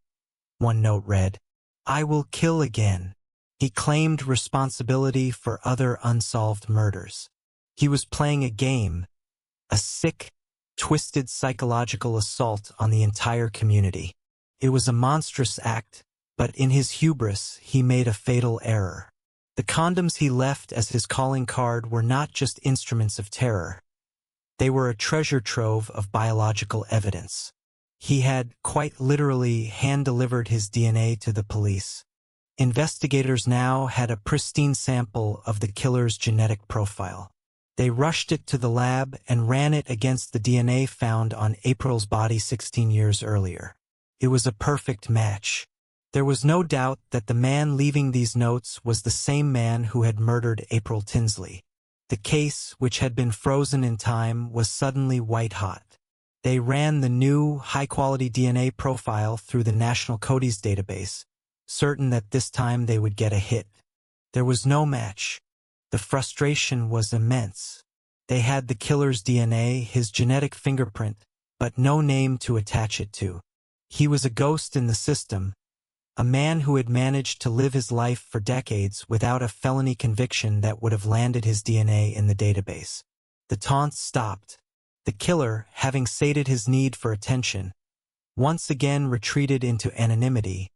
one note read. "I will kill again." He claimed responsibility for other unsolved murders. He was playing a game, a sick, twisted psychological assault on the entire community. It was a monstrous act, but in his hubris, he made a fatal error. The condoms he left as his calling card were not just instruments of terror. They were a treasure trove of biological evidence. He had, quite literally, hand-delivered his DNA to the police. Investigators now had a pristine sample of the killer's genetic profile. They rushed it to the lab and ran it against the DNA found on April's body 16 years earlier. It was a perfect match. There was no doubt that the man leaving these notes was the same man who had murdered April Tinsley. The case, which had been frozen in time, was suddenly white-hot. They ran the new, high-quality DNA profile through the National Codes database, certain that this time they would get a hit. There was no match. The frustration was immense. They had the killer's DNA, his genetic fingerprint, but no name to attach it to. He was a ghost in the system, a man who had managed to live his life for decades without a felony conviction that would have landed his DNA in the database. The taunts stopped. The killer, having sated his need for attention, once again retreated into anonymity,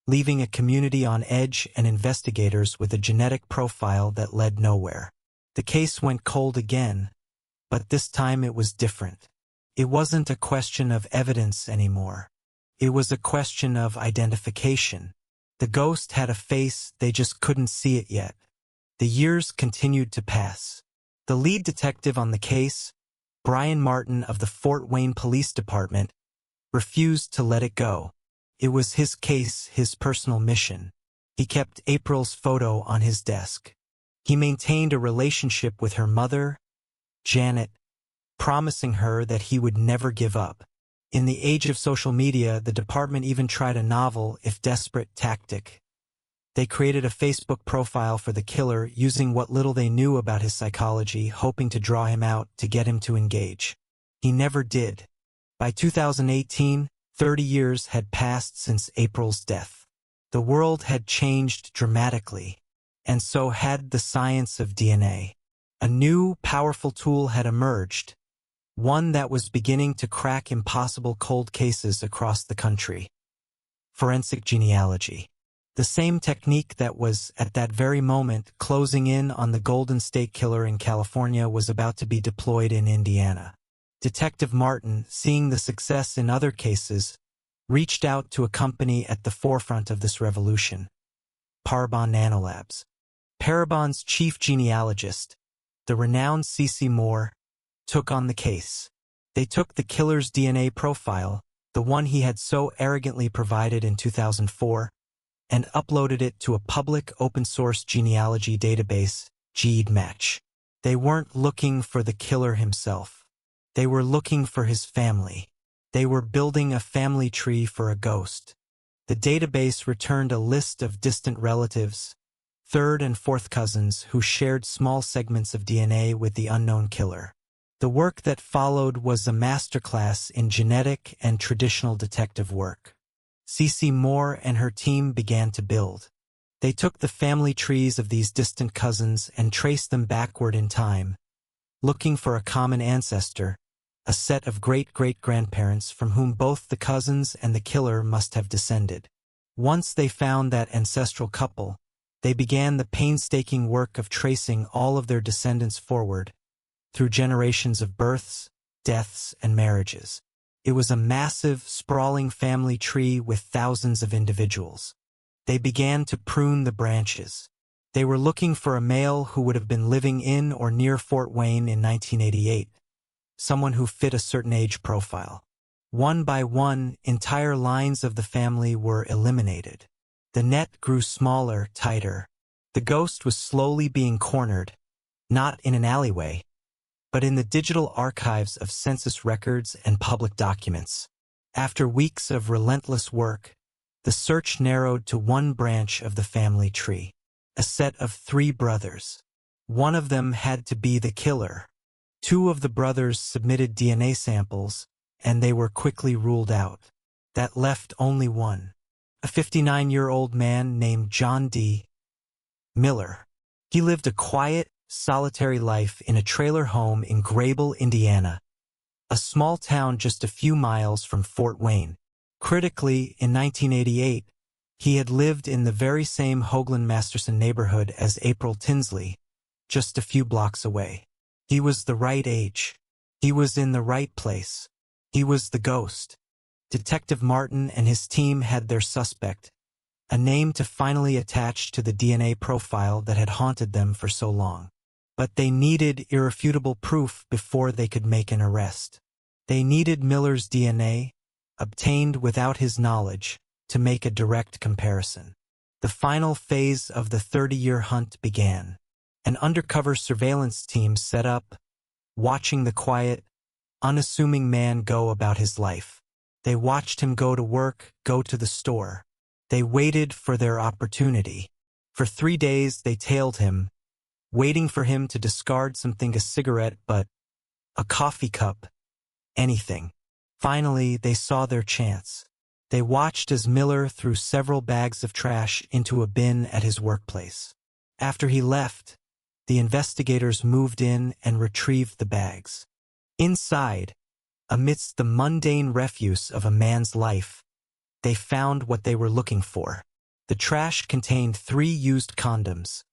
leaving a community on edge and investigators with a genetic profile that led nowhere. The case went cold again, but this time it was different. It wasn't a question of evidence anymore. It was a question of identification. The ghost had a face, they just couldn't see it yet. The years continued to pass. The lead detective on the case, Brian Martin of the Fort Wayne Police Department, refused to let it go. It was his case, his personal mission. He kept April's photo on his desk. He maintained a relationship with her mother, Janet, promising her that he would never give up. In the age of social media, the department even tried a novel, if desperate, tactic. They created a Facebook profile for the killer using what little they knew about his psychology, hoping to draw him out, to get him to engage. He never did. By 2018, 30 years had passed since April's death. The world had changed dramatically, and so had the science of DNA. A new, powerful tool had emerged, one that was beginning to crack impossible cold cases across the country. Forensic genealogy. The same technique that was, at that very moment, closing in on the Golden State Killer in California was about to be deployed in Indiana. Detective Martin, seeing the success in other cases, reached out to a company at the forefront of this revolution, Parabon Nanolabs. Parabon's chief genealogist, the renowned C.C. Moore, took on the case. They took the killer's DNA profile, the one he had so arrogantly provided in 2004, and uploaded it to a public open-source genealogy database, GEDmatch. They weren't looking for the killer himself. They were looking for his family. They were building a family tree for a ghost. The database returned a list of distant relatives, third and fourth cousins who shared small segments of DNA with the unknown killer. The work that followed was a masterclass in genetic and traditional detective work. C.C. Moore and her team began to build. They took the family trees of these distant cousins and traced them backward in time, looking for a common ancestor, a set of great-great-grandparents from whom both the cousins and the killer must have descended. Once they found that ancestral couple, they began the painstaking work of tracing all of their descendants forward, through generations of births, deaths, and marriages. It was a massive, sprawling family tree with thousands of individuals. They began to prune the branches. They were looking for a male who would have been living in or near Fort Wayne in 1988, someone who fit a certain age profile. One by one, entire lines of the family were eliminated. The net grew smaller, tighter. The ghost was slowly being cornered, not in an alleyway, but in the digital archives of census records and public documents. After weeks of relentless work, the search narrowed to one branch of the family tree, a set of 3 brothers. One of them had to be the killer. 2 of the brothers submitted DNA samples, and they were quickly ruled out. That left only one, a 59-year-old man named John D. Miller. He lived a quiet, solitary life in a trailer home in Grable, Indiana, a small town just a few miles from Fort Wayne. Critically, in 1988, he had lived in the very same Hoagland-Masterson neighborhood as April Tinsley, just a few blocks away. He was the right age. He was in the right place. He was the ghost. Detective Martin and his team had their suspect, a name to finally attach to the DNA profile that had haunted them for so long. But they needed irrefutable proof before they could make an arrest. They needed Miller's DNA, obtained without his knowledge, to make a direct comparison. The final phase of the 30-year hunt began. An undercover surveillance team set up, watching the quiet, unassuming man go about his life. They watched him go to work, go to the store. They waited for their opportunity. For 3 days they tailed him, waiting for him to discard something, a cigarette, but a coffee cup, anything. Finally, they saw their chance. They watched as Miller threw several bags of trash into a bin at his workplace. After he left, the investigators moved in and retrieved the bags. Inside, amidst the mundane refuse of a man's life, they found what they were looking for. The trash contained 3 used condoms,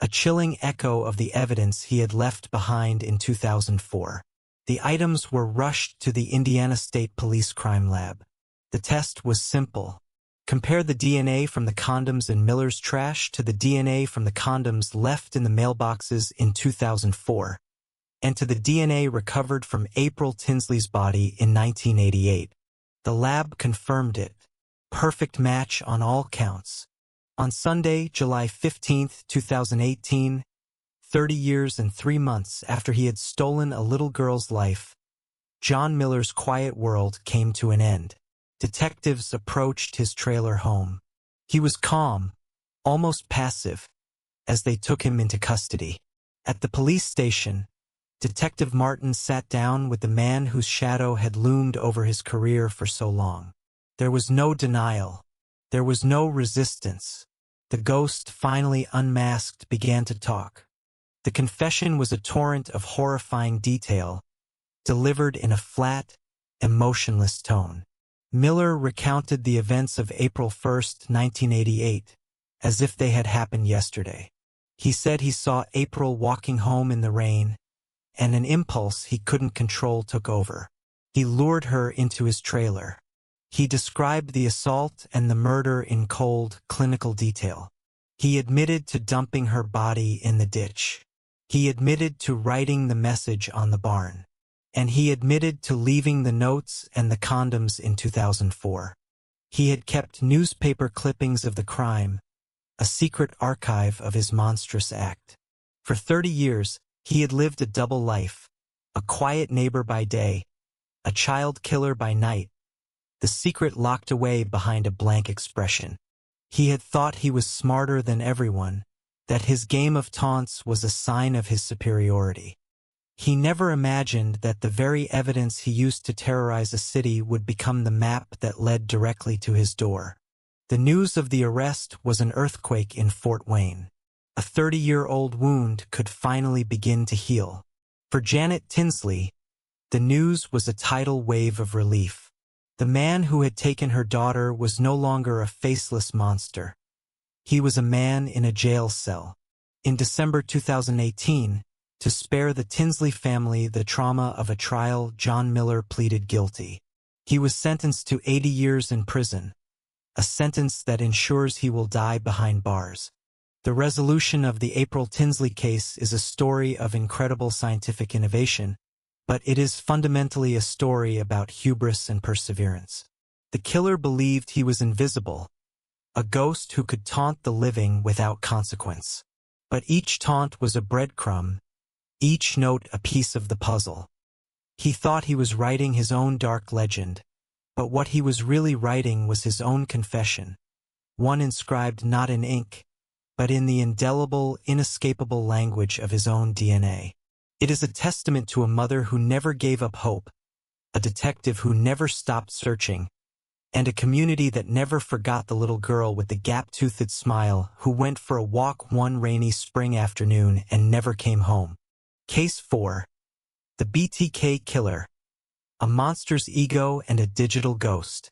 a chilling echo of the evidence he had left behind in 2004. The items were rushed to the Indiana State Police Crime Lab. The test was simple. Compare the DNA from the condoms in Miller's trash to the DNA from the condoms left in the mailboxes in 2004, and to the DNA recovered from April Tinsley's body in 1988. The lab confirmed it. Perfect match on all counts. On Sunday, July 15, 2018, 30 years and 3 months after he had stolen a little girl's life, John Miller's quiet world came to an end. Detectives approached his trailer home. He was calm, almost passive, as they took him into custody. At the police station, Detective Martin sat down with the man whose shadow had loomed over his career for so long. There was no denial. There was no resistance. The ghost, finally unmasked, began to talk. The confession was a torrent of horrifying detail, delivered in a flat, emotionless tone. Miller recounted the events of April 1, 1988, as if they had happened yesterday. He said he saw April walking home in the rain, and an impulse he couldn't control took over. He lured her into his trailer. He described the assault and the murder in cold, clinical detail. He admitted to dumping her body in the ditch. He admitted to writing the message on the barn. And he admitted to leaving the notes and the condoms in 2004. He had kept newspaper clippings of the crime, a secret archive of his monstrous act. For 30 years, he had lived a double life, A quiet neighbor by day, a child killer by night, the secret locked away behind a blank expression. He had thought he was smarter than everyone, that his game of taunts was a sign of his superiority. He never imagined that the very evidence he used to terrorize a city would become the map that led directly to his door. The news of the arrest was an earthquake in Fort Wayne. A 30-year-old wound could finally begin to heal. For Janet Tinsley, the news was a tidal wave of relief. The man who had taken her daughter was no longer a faceless monster. He was a man in a jail cell. In December 2018, to spare the Tinsley family the trauma of a trial, John Miller pleaded guilty. He was sentenced to 80 years in prison, a sentence that ensures he will die behind bars. The resolution of the April Tinsley case is a story of incredible scientific innovation, but it is fundamentally a story about hubris and perseverance. The killer believed he was invisible, a ghost who could taunt the living without consequence. But each taunt was a breadcrumb, each note a piece of the puzzle. He thought he was writing his own dark legend, but what he was really writing was his own confession, one inscribed not in ink, but in the indelible, inescapable language of his own DNA. It is a testament to a mother who never gave up hope, a detective who never stopped searching, and a community that never forgot the little girl with the gap-toothed smile who went for a walk one rainy spring afternoon and never came home. Case 4. The BTK Killer. A monster's ego and a digital ghost.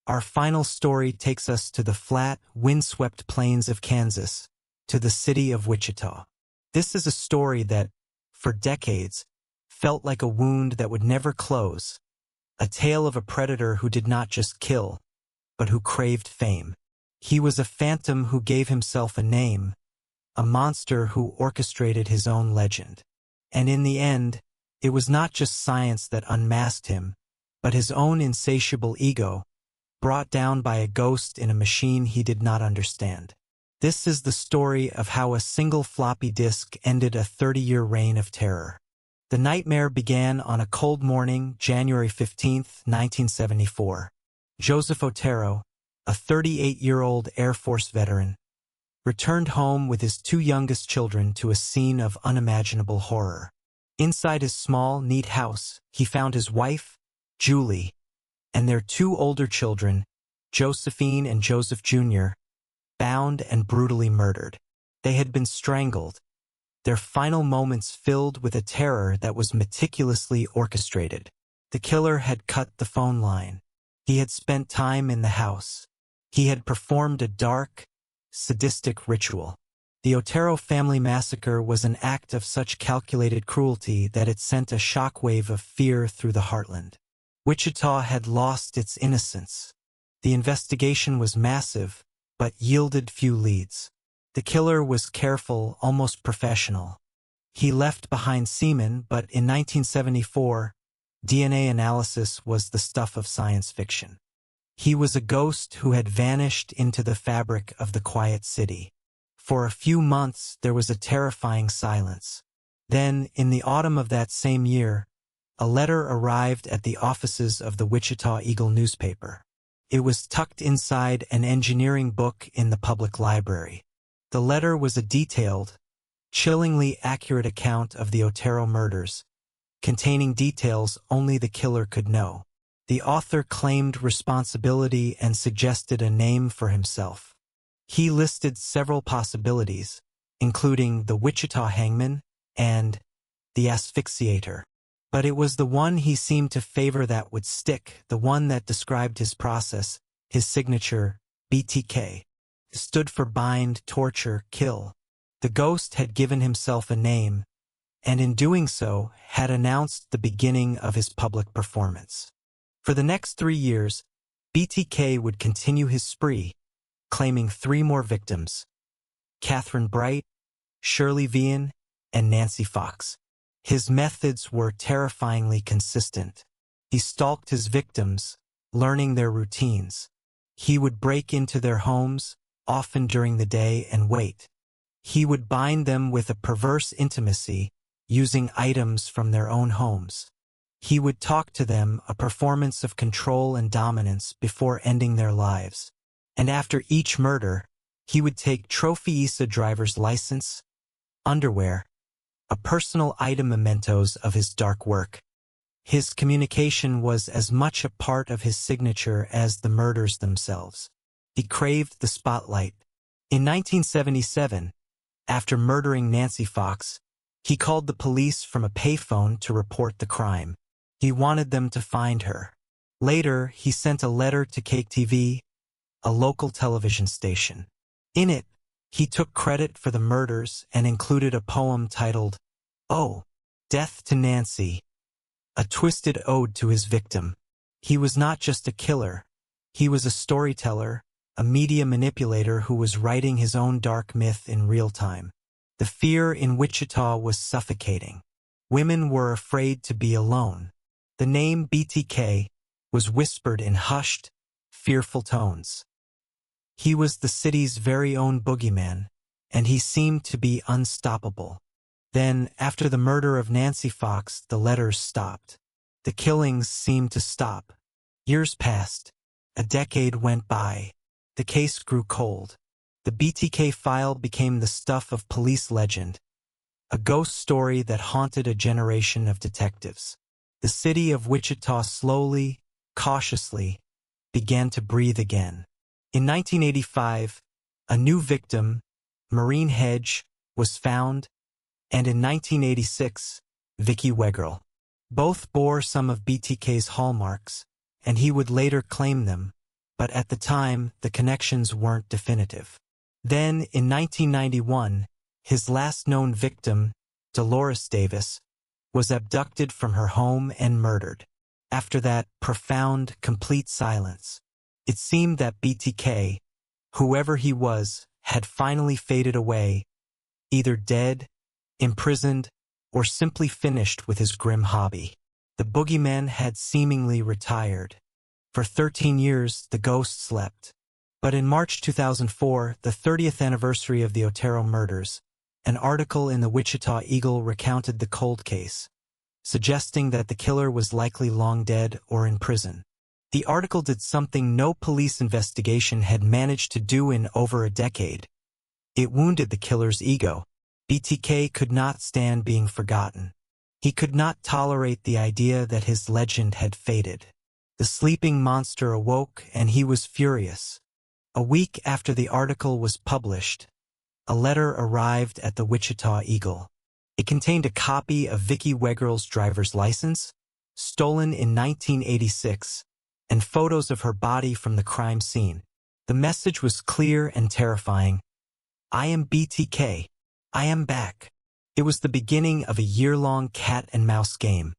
Our final story takes us to the flat, windswept plains of Kansas, to the city of Wichita. This is a story that, for decades, felt like a wound that would never close, a tale of a predator who did not just kill, but who craved fame. He was a phantom who gave himself a name, a monster who orchestrated his own legend. And in the end, it was not just science that unmasked him, but his own insatiable ego, brought down by a ghost in a machine he did not understand. This is the story of how a single floppy disk ended a 30-year reign of terror. The nightmare began on a cold morning, January 15, 1974. Joseph Otero, a 38-year-old Air Force veteran, returned home with his two youngest children to a scene of unimaginable horror. Inside his small, neat house, he found his wife, Julie, and their two older children, Josephine and Joseph Jr., bound and brutally murdered. They had been strangled, their final moments filled with a terror that was meticulously orchestrated. The killer had cut the phone line. He had spent time in the house. He had performed a dark, sadistic ritual. The Otero family massacre was an act of such calculated cruelty that it sent a shockwave of fear through the heartland. Wichita had lost its innocence. The investigation was massive, but yielded few leads. The killer was careful, almost professional. He left behind semen, but in 1974, DNA analysis was the stuff of science fiction. He was a ghost who had vanished into the fabric of the quiet city. For a few months, there was a terrifying silence. Then, in the autumn of that same year, a letter arrived at the offices of the Wichita Eagle newspaper. It was tucked inside an engineering book in the public library. The letter was a detailed, chillingly accurate account of the Otero murders, containing details only the killer could know. The author claimed responsibility and suggested a name for himself. He listed several possibilities, including the Wichita Hangman and the Asphyxiator. But it was the one he seemed to favor that would stick, the one that described his process, his signature, BTK. Stood for bind, torture, kill. The ghost had given himself a name, and in doing so, had announced the beginning of his public performance. For the next 3 years, BTK would continue his spree, claiming 3 more victims: Catherine Bright, Shirley Vian, and Nancy Fox. His methods were terrifyingly consistent. He stalked his victims, learning their routines. He would break into their homes, often during the day, and wait. He would bind them with a perverse intimacy, using items from their own homes. He would talk to them, a performance of control and dominance before ending their lives. And after each murder, he would take trophy ISA driver's license, underwear, a personal item mementos of his dark work. His communication was as much a part of his signature as the murders themselves. He craved the spotlight. In 1977, after murdering Nancy Fox, he called the police from a payphone to report the crime. He wanted them to find her. Later, he sent a letter to Cake TV, a local television station. In it, he took credit for the murders and included a poem titled, "Oh, Death to Nancy," a twisted ode to his victim. He was not just a killer. He was a storyteller, a media manipulator who was writing his own dark myth in real time. The fear in Wichita was suffocating. Women were afraid to be alone. The name BTK was whispered in hushed, fearful tones. He was the city's very own boogeyman, and he seemed to be unstoppable. Then, after the murder of Nancy Fox, the letters stopped. The killings seemed to stop. Years passed. A decade went by. The case grew cold. The BTK file became the stuff of police legend, a ghost story that haunted a generation of detectives. The city of Wichita slowly, cautiously, began to breathe again. In 1985, a new victim, Maureen Hedge, was found, and in 1986, Vicky Wegerle. Both bore some of BTK's hallmarks, and he would later claim them, but at the time, the connections weren't definitive. Then, in 1991, his last known victim, Dolores Davis, was abducted from her home and murdered. After that profound, complete silence, it seemed that BTK, whoever he was, had finally faded away, either dead, imprisoned, or simply finished with his grim hobby. The boogeyman had seemingly retired. For 13 years, the ghost slept. But in March 2004, the 30th anniversary of the Otero murders, an article in the Wichita Eagle recounted the cold case, suggesting that the killer was likely long dead or in prison. The article did something no police investigation had managed to do in over a decade. It wounded the killer's ego. BTK could not stand being forgotten. He could not tolerate the idea that his legend had faded. The sleeping monster awoke, and he was furious. A week after the article was published, a letter arrived at the Wichita Eagle. It contained a copy of Vicky Wegerle's driver's license, stolen in 1986, and photos of her body from the crime scene. The message was clear and terrifying. "I am BTK. I am back." It was the beginning of a year-long cat-and-mouse game,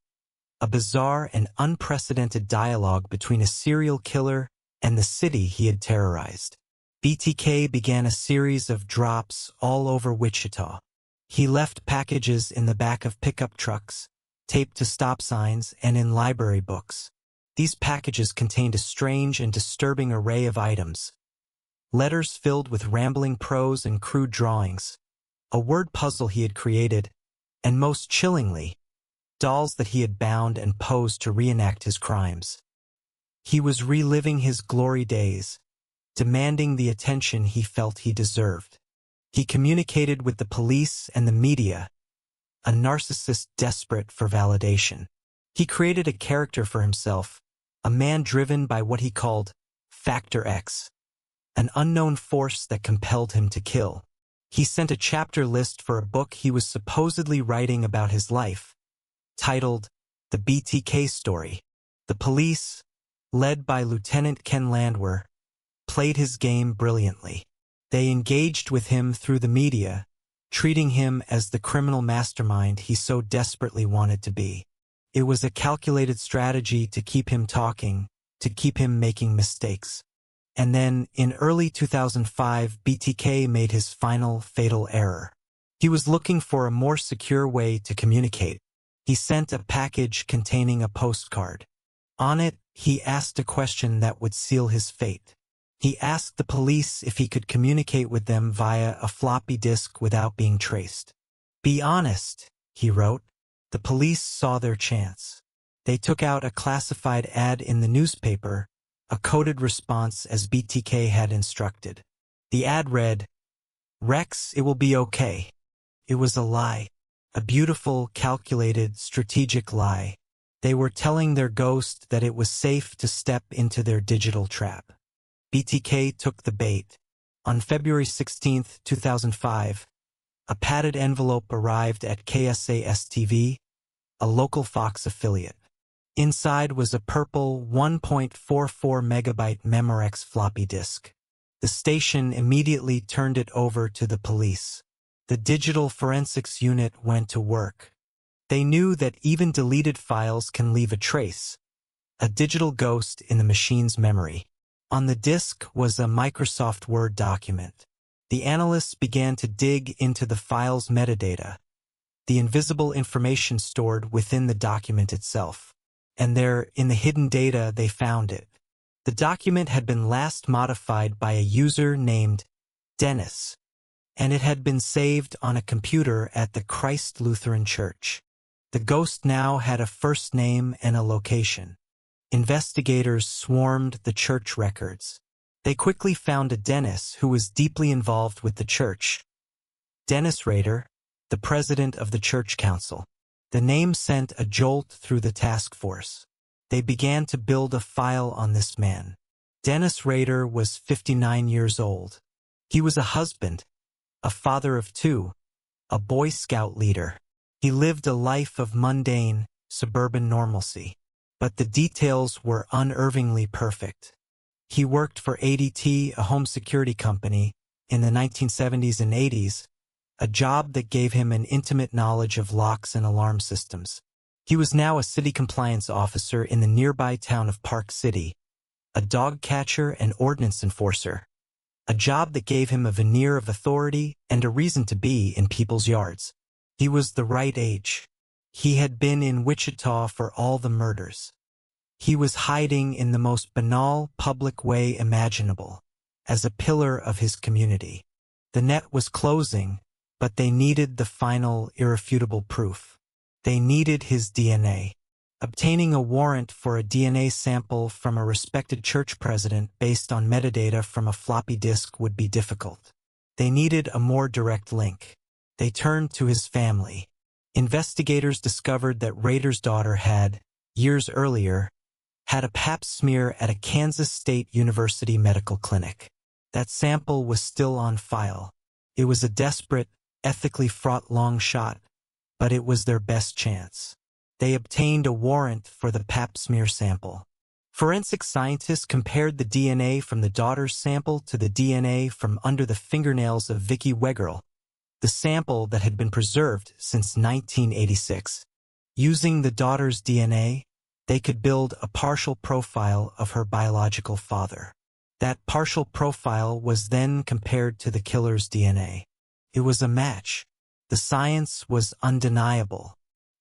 a bizarre and unprecedented dialogue between a serial killer and the city he had terrorized. BTK began a series of drops all over Wichita. He left packages in the back of pickup trucks, taped to stop signs, and in library books. These packages contained a strange and disturbing array of items. Letters filled with rambling prose and crude drawings, a word puzzle he had created, and most chillingly, dolls that he had bound and posed to reenact his crimes. He was reliving his glory days, demanding the attention he felt he deserved. He communicated with the police and the media, a narcissist desperate for validation. He created a character for himself, a man driven by what he called Factor X, an unknown force that compelled him to kill. He sent a chapter list for a book he was supposedly writing about his life, titled The BTK Story. The police, led by Lieutenant Ken Landwehr, played his game brilliantly. They engaged with him through the media, treating him as the criminal mastermind he so desperately wanted to be. It was a calculated strategy to keep him talking, to keep him making mistakes. And then, in early 2005, BTK made his final fatal error. He was looking for a more secure way to communicate. He sent a package containing a postcard. On it, he asked a question that would seal his fate. He asked the police if he could communicate with them via a floppy disk without being traced. "Be honest," he wrote. The police saw their chance. They took out a classified ad in the newspaper, a coded response as BTK had instructed. The ad read, "Rex, it will be okay." It was a lie. A beautiful, calculated, strategic lie. They were telling their ghost that it was safe to step into their digital trap. BTK took the bait. On February 16, 2005, a padded envelope arrived at KSA-STV, a local Fox affiliate. Inside was a purple 1.44 megabyte Memorex floppy disk. The station immediately turned it over to the police. The digital forensics unit went to work. They knew that even deleted files can leave a trace, a digital ghost in the machine's memory. On the disk was a Microsoft Word document. The analysts began to dig into the file's metadata, the invisible information stored within the document itself. And there, in the hidden data, they found it. The document had been last modified by a user named Dennis, and it had been saved on a computer at the Christ Lutheran Church. The ghost now had a first name and a location. Investigators swarmed the church records. They quickly found a Dennis who was deeply involved with the church. Dennis Rader, the president of the church council. The name sent a jolt through the task force. They began to build a file on this man. Dennis Rader was 59 years old. He was a husband, a father of two, a Boy Scout leader. He lived a life of mundane, suburban normalcy. But the details were unervingly perfect. He worked for ADT, a home security company, in the 1970s and 80s, a job that gave him an intimate knowledge of locks and alarm systems. He was now a city compliance officer in the nearby town of Park City, a dog catcher and ordinance enforcer, a job that gave him a veneer of authority and a reason to be in people's yards. He was the right age. He had been in Wichita for all the murders. He was hiding in the most banal public way imaginable, as a pillar of his community. The net was closing, but they needed the final, irrefutable proof. They needed his DNA. Obtaining a warrant for a DNA sample from a respected church president based on metadata from a floppy disk would be difficult. They needed a more direct link. They turned to his family. Investigators discovered that Rader's daughter had, years earlier, had a pap smear at a Kansas State University medical clinic. That sample was still on file. It was a desperate, ethically fraught long shot, but it was their best chance. They obtained a warrant for the pap smear sample. Forensic scientists compared the DNA from the daughter's sample to the DNA from under the fingernails of Vicky Wegerle, the sample that had been preserved since 1986. Using the daughter's DNA, they could build a partial profile of her biological father. That partial profile was then compared to the killer's DNA. It was a match. The science was undeniable.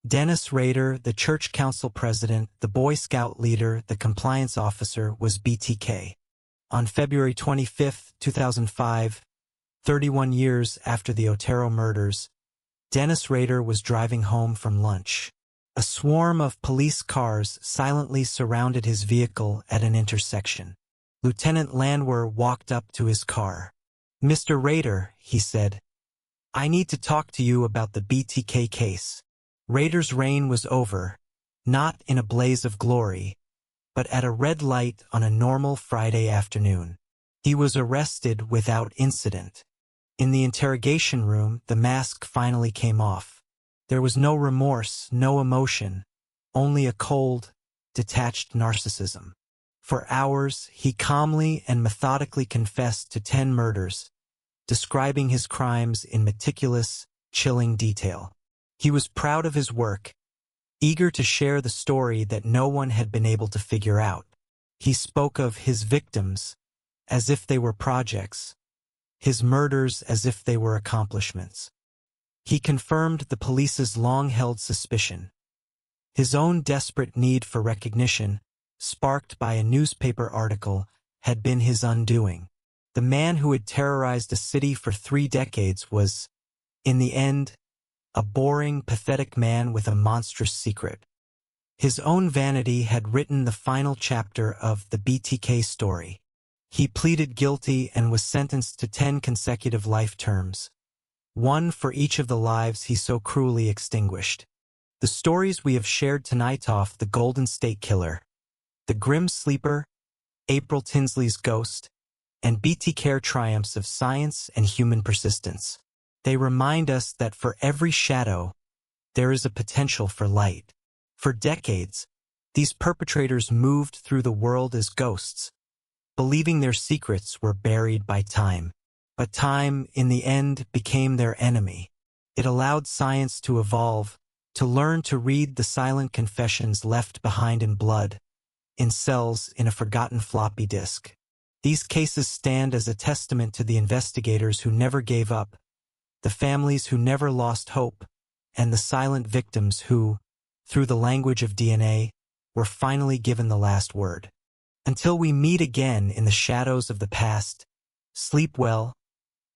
Dennis Rader, the church council president, the Boy Scout leader, the compliance officer, was BTK. On February 25, 2005, 31 years after the Otero murders, Dennis Rader was driving home from lunch. A swarm of police cars silently surrounded his vehicle at an intersection. Lieutenant Landwehr walked up to his car. "Mr. Rader," he said, "I need to talk to you about the BTK case." Rader's reign was over, not in a blaze of glory, but at a red light on a normal Friday afternoon. He was arrested without incident. In the interrogation room, the mask finally came off. There was no remorse, no emotion, only a cold, detached narcissism. For hours, he calmly and methodically confessed to 10 murders, describing his crimes in meticulous, chilling detail. He was proud of his work, eager to share the story that no one had been able to figure out. He spoke of his victims as if they were projects, his murders as if they were accomplishments. He confirmed the police's long-held suspicion. His own desperate need for recognition, sparked by a newspaper article, had been his undoing. The man who had terrorized a city for 3 decades was, in the end, a boring, pathetic man with a monstrous secret. His own vanity had written the final chapter of the BTK story. He pleaded guilty and was sentenced to 10 consecutive life terms, one for each of the lives he so cruelly extinguished. The stories we have shared tonight off The Golden State Killer, The Grim Sleeper, April Tinsley's Ghost, and BTK triumphs of science and human persistence. They remind us that for every shadow, there is a potential for light. For decades, these perpetrators moved through the world as ghosts, believing their secrets were buried by time. But time, in the end, became their enemy. It allowed science to evolve, to learn to read the silent confessions left behind in blood, in cells in a forgotten floppy disk. These cases stand as a testament to the investigators who never gave up, the families who never lost hope, and the silent victims who, through the language of DNA, were finally given the last word. Until we meet again in the shadows of the past, sleep well,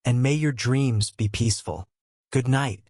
and may your dreams be peaceful. Good night.